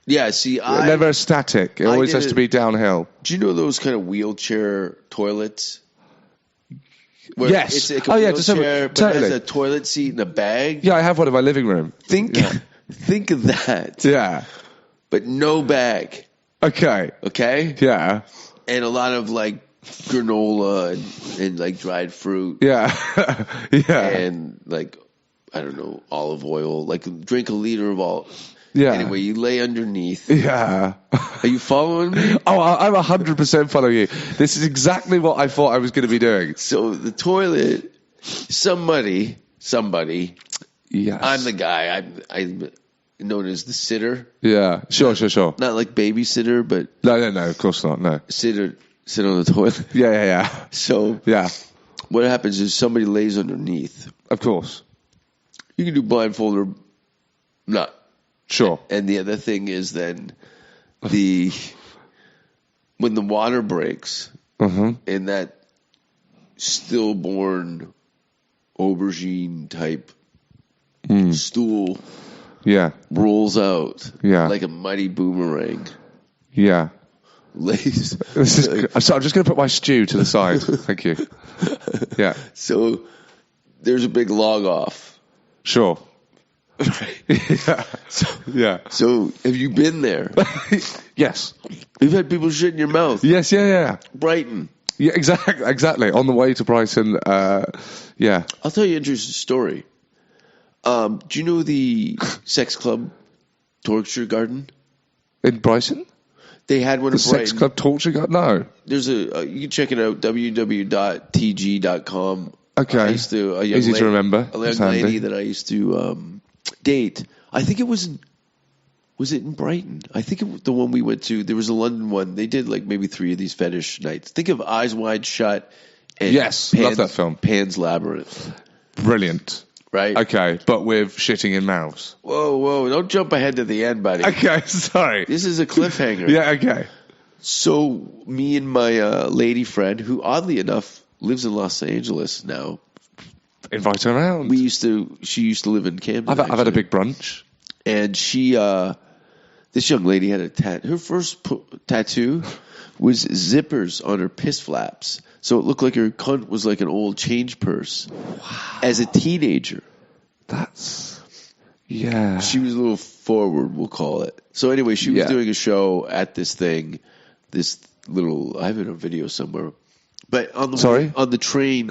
Yeah, see, Never static. It always has to be downhill. Do you know those kind of wheelchair toilets? Where Yes. It's like a wheelchair, but it has a toilet seat and a bag. Yeah, I have one in my living room. Think of that. Yeah. But no bag. Okay. Okay? Yeah. And a lot of like granola and like dried fruit. Yeah. Yeah. And like, I don't know, olive oil. Like drink a liter of all. Yeah. Anyway, you lay underneath. Yeah. Are you following me? Oh, I'm 100% following you. This is exactly what I thought I was going to be doing. So the toilet, somebody, Yes. I'm the guy. I'm known as the sitter. Yeah. Sure. Not like babysitter, but No, of course not. No. sit on the toilet. Yeah. So Yeah. what happens is somebody lays underneath. Of course. You can do blindfold or not. Sure. And the other thing is then when the water breaks and that stillborn aubergine type stool Yeah. rolls out Yeah. like a mighty boomerang. Yeah. Lays. I'm just going to put my stew to the side. Thank you. Yeah. So there's a big log off. Sure. Right. Yeah. So have you been there? Yes. You've had people shit in your mouth. Yes. Yeah. Brighton. Yeah. Exactly. On the way to Brighton. Yeah. I'll tell you an interesting story. Do you know the sex club torture garden? In Brighton. They had one The in Brighton. sex club torture got no. There's you can check it out, www.tg.com. Okay. I used to, a young Easy to lady, remember. A young That's handy. lady that I used to date. I think it was it in Brighton? I think it was the one we went to. There was a London one. They did like maybe 3 of these fetish nights. Think of Eyes Wide Shut and Yes, love that film. Pan's Labyrinth. Brilliant. Right? Okay, but with shitting in mouths. Whoa, don't jump ahead to the end, buddy. Okay, sorry. This is a cliffhanger. Yeah, okay. So me and my lady friend, who oddly enough lives in Los Angeles now. Invite her around. She used to live in Camden. I've had a big brunch. And she, this young lady had a her first tattoo was zippers on her piss flaps. So it looked like her cunt was like an old change purse. Wow. As a teenager. Yeah. She was a little forward, we'll call it. So anyway, she was doing a show at this thing, I have it on video somewhere. But on the train,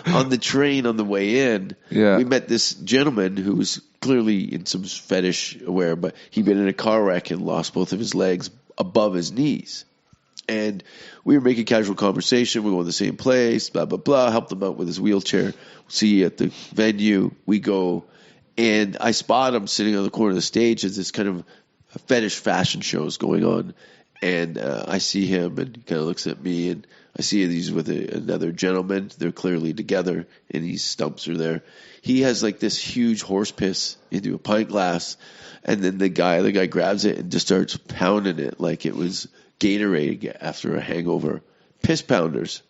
on the train on the way in, we met this gentleman who was clearly in some fetish aware, but he'd been in a car wreck and lost both of his legs above his knees. And we were making casual conversation. We go to the same place, blah, blah, blah. Helped him out with his wheelchair. See you at the venue. We go, and I spot him sitting on the corner of the stage as this kind of fetish fashion show is going on. And I see him, and he kind of looks at me, and I see he's with another gentleman. They're clearly together, and his stumps are there. He has like this huge horse piss into a pint glass, and then the guy grabs it and just starts pounding it like it was Gatorade after a hangover. Piss pounders.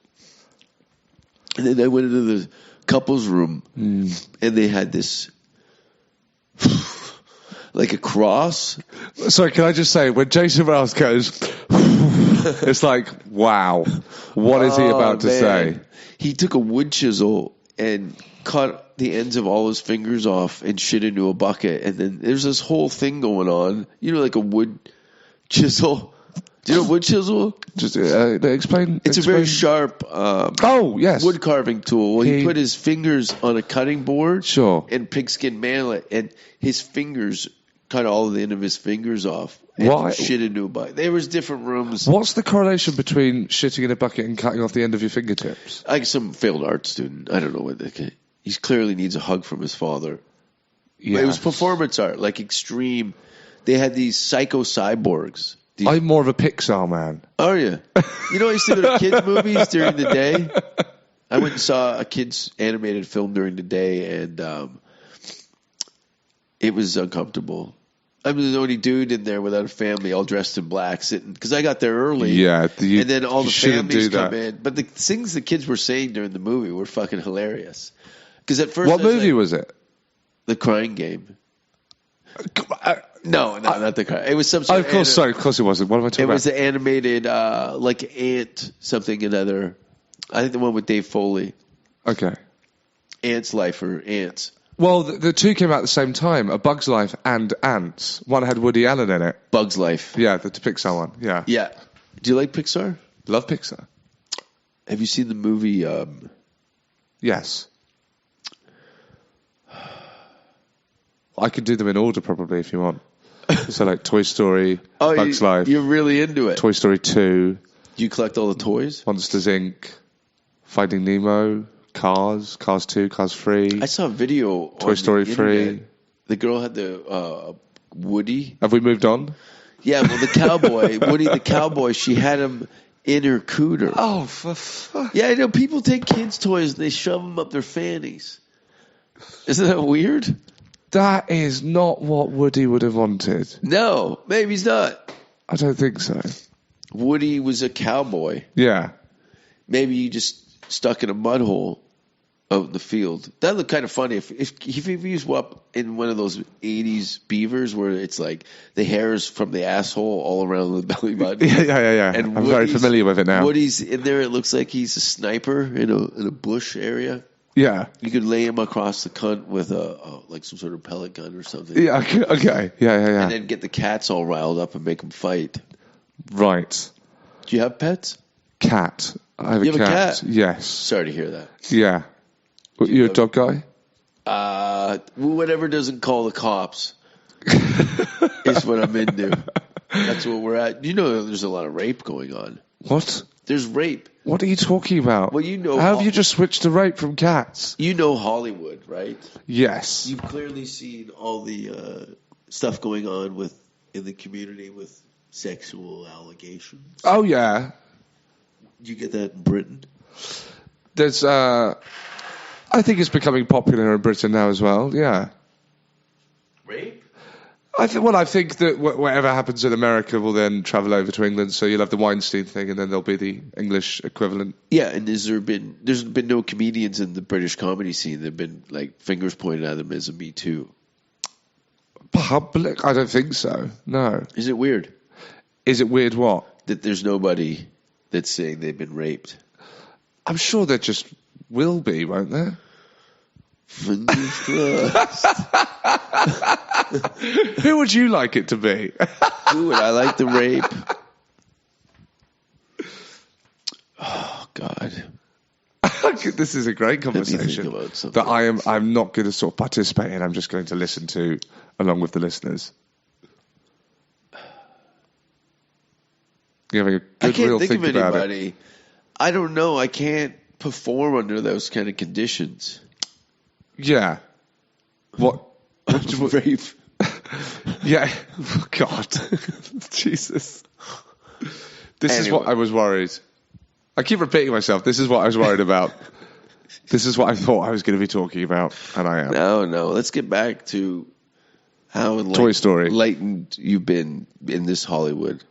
And then I went into the couple's room, and they had this like a cross. Sorry, can I just say, when Jason Rouse goes, it's like, wow, what is he about to say? He took a wood chisel and cut the ends of all his fingers off and shit into a bucket. And then there's this whole thing going on. You know, like a wood chisel. Do you know wood chisel? Just explain. It's a very sharp wood carving tool. He put his fingers on a cutting board and pigskin mallet, and his fingers cut all the end of his fingers off. And Why? Shit into a bucket. There was different rooms. What's the correlation between shitting in a bucket and cutting off the end of your fingertips? Like some failed art student. I don't know what he clearly needs a hug from his father. Yeah, It was performance art, like extreme. They had these psycho cyborgs. I'm more of a Pixar man. Are you? You know, I used to go to kids' movies during the day. I went and saw a kids' animated film during the day, and it was uncomfortable. I'm the only dude in there without a family, all dressed in black, sitting because I got there early. Yeah, and then all the families do come that. in. But the things the kids were saying during the movie were fucking hilarious. Because at first, What movie was it? The Crying Game. No, not the Crying. It was some sort Of course, sorry, of course it wasn't. What am I talking It about? was the animated, like Ant something another. I think the one with Dave Foley. Okay. Ant's Life or Ants. Well, the two came out at the same time, A Bug's Life and Ants. One had Woody Allen in it. Bug's Life. Yeah, the Pixar one. Yeah. Yeah. Do you like Pixar? Love Pixar. Have you seen the movie? Yes. I could do them in order probably if you want. So like Toy Story, Bug's Life, You're really into it. Toy Story 2, Do you collect all the toys? Monsters Inc., Finding Nemo, Cars, Cars 2, Cars 3, I saw a video. Toy Story 3. The girl had the Woody. Have we moved on? Yeah, well, the cowboy, Woody the cowboy, she had him in her cooter. Oh, for fuck. Yeah, I know. People take kids' toys and they shove them up their fannies. Isn't that weird? That is not what Woody would have wanted. No, maybe he's not. I don't think so. Woody was a cowboy. Yeah. Maybe he just stuck in a mud hole out in the field. That looked kind of funny. If he was up in one of those 80s beavers where it's like the hairs from the asshole all around the belly button. Yeah. And I'm very familiar with it now. Woody's in there. It looks like he's a sniper in a bush area. Yeah. You could lay him across the cunt with like some sort of pellet gun or something. Yeah, okay. Yeah. And then get the cats all riled up and make them fight. Right. Do you have pets? Cat. I have You a have a cat. cat? Yes. Sorry to hear that. Yeah. You're a dog guy? Whatever doesn't call the cops is what I'm into. That's what we're at. You know there's a lot of rape going on. What? There's rape. What are you talking about? Well, you know... How have you just switched to rape from cats? You know Hollywood, right? Yes. You've clearly seen all the stuff going on in the community with sexual allegations. Oh, yeah. Do you get that in Britain? There's, I think it's becoming popular in Britain now as well, yeah. Rape? I think that whatever happens in America will then travel over to England, so you'll have the Weinstein thing, and then there'll be the English equivalent. Yeah, and there's been no comedians in the British comedy scene that have been like fingers pointed at them as a Me Too. Public? I don't think so. No. Is it weird Is it weird what? that there's nobody that's saying they've been raped? I'm sure there just will be, won't there? Fingers crossed. Who would you like it to be? Who would I like the rape? Oh God. This is a great Let me think conversation about something. that I'm not going to sort of participate in. I'm just going to listen to along with the listeners. You're having a I good can't real think of about it. anybody. I don't know. I can't perform under those kind of conditions. Yeah. What? Rape. Yeah. Oh, God. Jesus. This is Anyway. what I was worried. I keep repeating myself. This is what I was worried about. This is what I thought I was going to be talking about, and I am. No. Let's get back to how Toy Story. enlightened you've been in this Hollywood.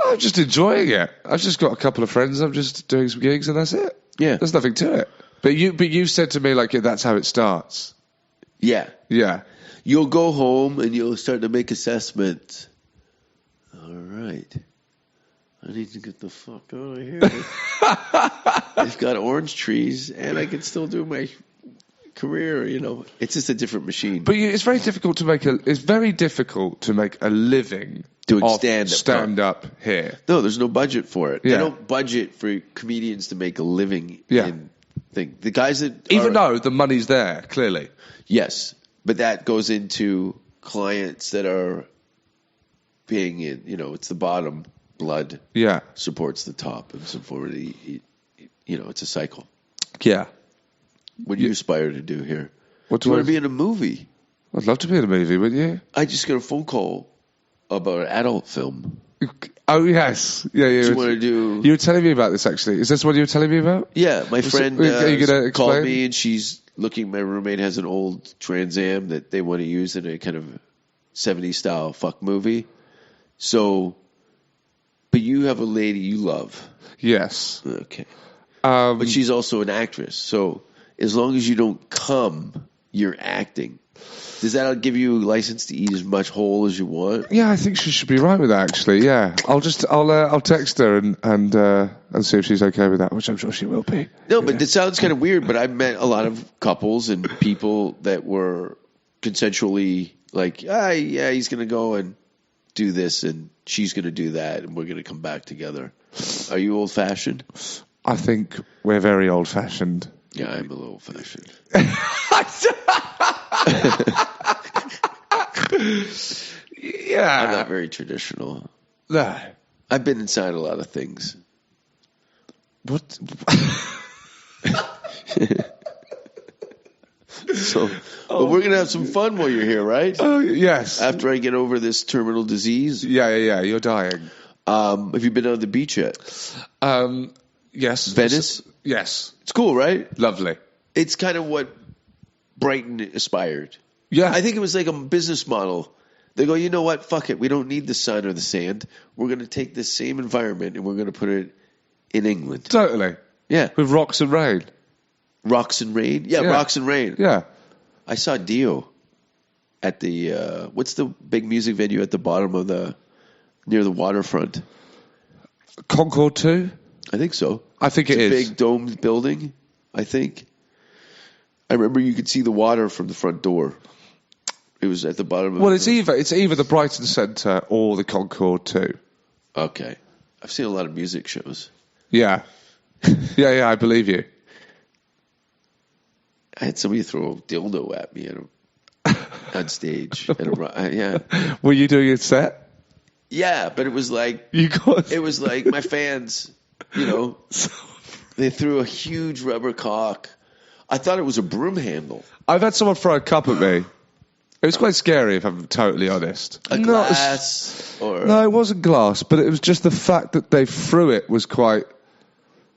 I'm just enjoying it. I've just got a couple of friends. I'm just doing some gigs, and that's it. Yeah. There's nothing to it. But you said to me, like, yeah, that's how it starts. Yeah. Yeah. You'll go home and you'll start to make assessments. All right. I need to get the fuck out of here. I've got orange trees and I can still do my career, you know. It's just a different machine. But it's very difficult to make a living Doing off stand-up. stand up here. No, there's no budget for it. Yeah. They don't budget for comedians to make a living Yeah. in thing. The guys that Even though the money's there, clearly. Yes, but that goes into clients that are paying in, it's the bottom blood Yeah. supports the top. And so for it's a cycle. Yeah. What do you aspire to do here? What Do you want to be in a movie? I'd love to be in a movie, wouldn't you? I just got a phone call about an adult film. Oh, yes. Yeah, yeah. Do you want to do... You were telling me about this, actually. Is this what you were telling me about? Yeah, my friend are you gonna called explain? me, and she's looking... My roommate has an old Trans Am that they want to use in a kind of 70s-style fuck movie. So... But you have a lady you love. Yes. Okay. But she's also an actress. So as long as you don't come, you're acting. Does that give you license to eat as much whole as you want? Yeah, I think she should be right with that, actually. Yeah. I'll text her and see if she's okay with that, which I'm sure she will be. No, but it sounds kind of weird, but I've met a lot of couples and people that were consensually like, yeah, he's going to go and do this and she's going to do that and we're going to come back together. Are you old-fashioned? I think we're very old-fashioned. Yeah, I'm a little old-fashioned. Yeah. I'm not very traditional. No. I've been inside a lot of things. What? But we're going to have some fun while you're here, right? Oh, yes. After I get over this terminal disease. Yeah. You're dying. Have you been on the beach yet? Yes. Venice? Yes. It's cool, right? Lovely. It's kind of what Brighton aspired. Yeah. I think it was like a business model. They go, you know what? Fuck it. We don't need the sun or the sand. We're going to take this same environment and we're going to put it in England. Totally. Yeah. With rocks and rain. Rocks and Rain? Yeah, Rocks and Rain. Yeah. I saw Dio at the, what's the big music venue at the bottom of near the waterfront? Concord 2? I think so. I think it's it a is. Big domed building, I think. I remember you could see the water from the front door. It was at the bottom of Well, it's either the Brighton Centre or the Concord 2. Okay. I've seen a lot of music shows. Yeah. Yeah, I believe you. I had somebody throw a dildo at me on stage. Yeah. Were you doing a set? Yeah, but it was like It was like my fans, they threw a huge rubber cock. I thought it was a broom handle. I've had someone throw a cup at me. It was quite scary, if I'm totally honest. A glass or... No, it wasn't glass, but it was just the fact that they threw it was quite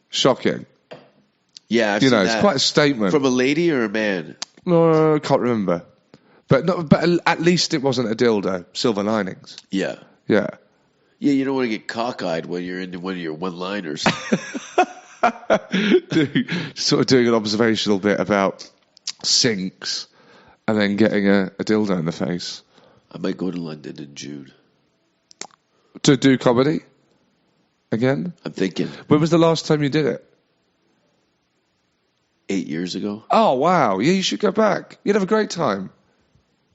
shocking. Yeah, I've seen that. It's quite a statement. From a lady or a man? No, I can't remember. But at least it wasn't a dildo. Silver linings. Yeah. Yeah. Yeah, you don't want to get cockeyed when you're into one of your one-liners. Sort of doing an observational bit about sinks and then getting a dildo in the face. I might go to London in June. To do comedy? Again? I'm thinking. When was the last time you did it? 8 years ago. Oh, wow. Yeah, you should go back. You'd have a great time.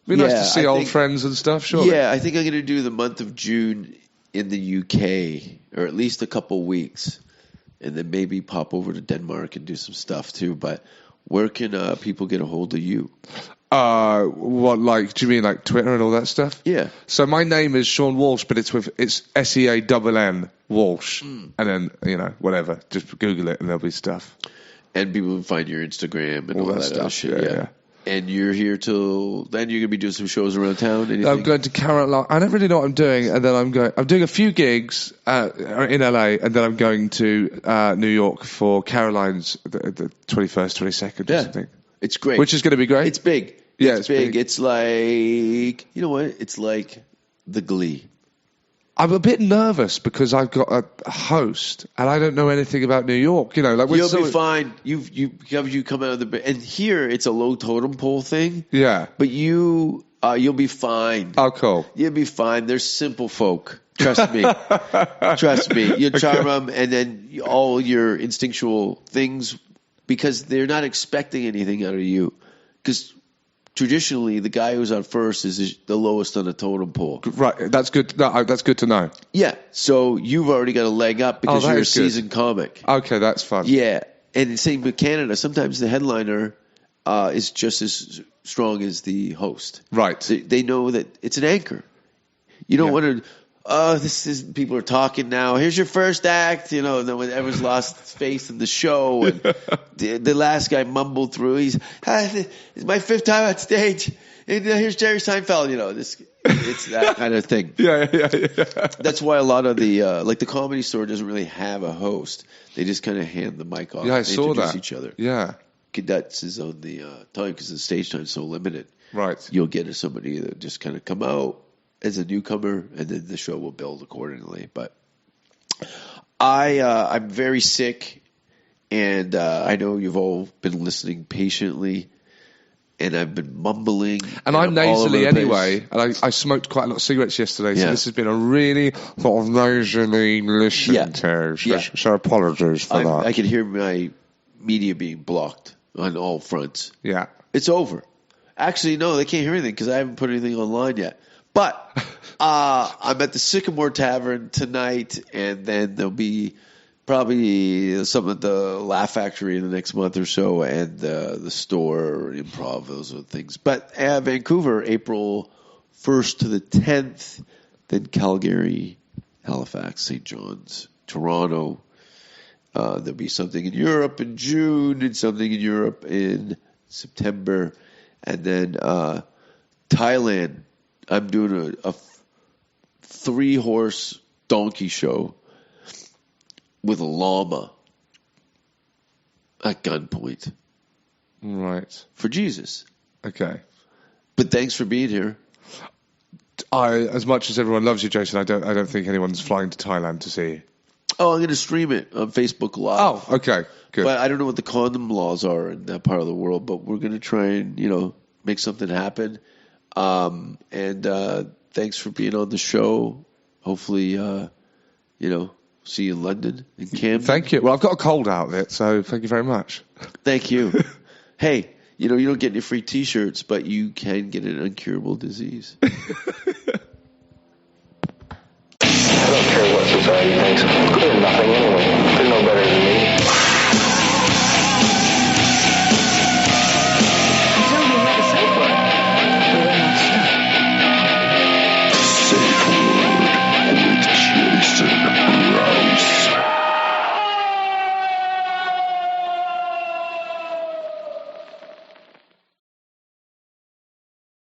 It'd be nice to see old friends and stuff, sure. Yeah, I think I'm going to do the month of June in the UK, or at least a couple weeks, and then maybe pop over to Denmark and do some stuff too. But where can people get a hold of you? Do you mean like Twitter and all that stuff? Yeah. So my name is Seann Walsh, but it's SEANN Walsh, and then whatever, just Google it and there'll be stuff. And people can find your Instagram and all that stuff. Shit. Yeah. And you're here till then. You're gonna be doing some shows around town. Anything? I'm going to Carolina. I don't really know what I'm doing, and then I'm doing a few gigs in LA, and then I'm going to New York for Caroline's the 21st, 22nd, or something. It's great. Which is going to be great. It's big. Yeah, it's big. It's like, you know what? It's like the Glee. I'm a bit nervous because I've got a host and I don't know anything about New York. You'll be fine. You come out of the and here it's a low totem pole thing. Yeah, but you'll be fine. Oh, cool. You'll be fine. They're simple folk. Trust me. Trust me. You charm them, and then all your instinctual things, because they're not expecting anything out of you. Because traditionally, the guy who's on first is the lowest on the totem pole. Right, that's good. No, that's good to know. Yeah, so you've already got a leg up because you're a seasoned comic. Okay, that's fun. Yeah, and same with Canada. Sometimes the headliner is just as strong as the host. Right. They know that it's an anchor. You don't want to. People are talking now. Here's your first act. And then when everyone's lost faith in the show, and the last guy mumbled through. It's my 5th time on stage. And here's Jerry Seinfeld. It's that kind of thing. Yeah. That's why a lot of the the Comedy Store doesn't really have a host. They just kind of hand the mic off. Yeah, I they saw introduce that. each other. Yeah. Cadets is on the time because the stage time is so limited. Right. You'll get somebody that just kind of come out as a newcomer, and then the show will build accordingly. But I'm very sick, and I know you've all been listening patiently, and I've been mumbling. And I'm nasally anyway, place. and I smoked quite a lot of cigarettes yesterday, so Yeah. this has been a really sort of nasally listen to. So apologies for that. I can hear my media being blocked on all fronts. Yeah. It's over. Actually, no, they can't hear anything because I haven't put anything online yet. But I'm at the Sycamore Tavern tonight, and then there'll be probably something at the Laugh Factory in the next month or so, and the store, Improv, those are the things. But Vancouver, April 1st to the 10th, then Calgary, Halifax, St. John's, Toronto. There'll be something in Europe in June, and something in Europe in September, and then Thailand. I'm doing a 3-horse donkey show with a llama at gunpoint. Right. For Jesus. Okay. But thanks for being here. As much as everyone loves you, Jason, I don't think anyone's flying to Thailand to see you. Oh, I'm going to stream it on Facebook Live. Oh, okay. Good. But I don't know what the condom laws are in that part of the world, but we're going to try and, make something happen. And thanks for being on the show. Hopefully, see you in London, in Camden. Thank you. Well, I've got a cold out of it, so thank you very much. Thank you. Hey, you don't get any free T-shirts, but you can get an incurable disease. I don't care what society thinks. They're nothing anyway. They're no better than me.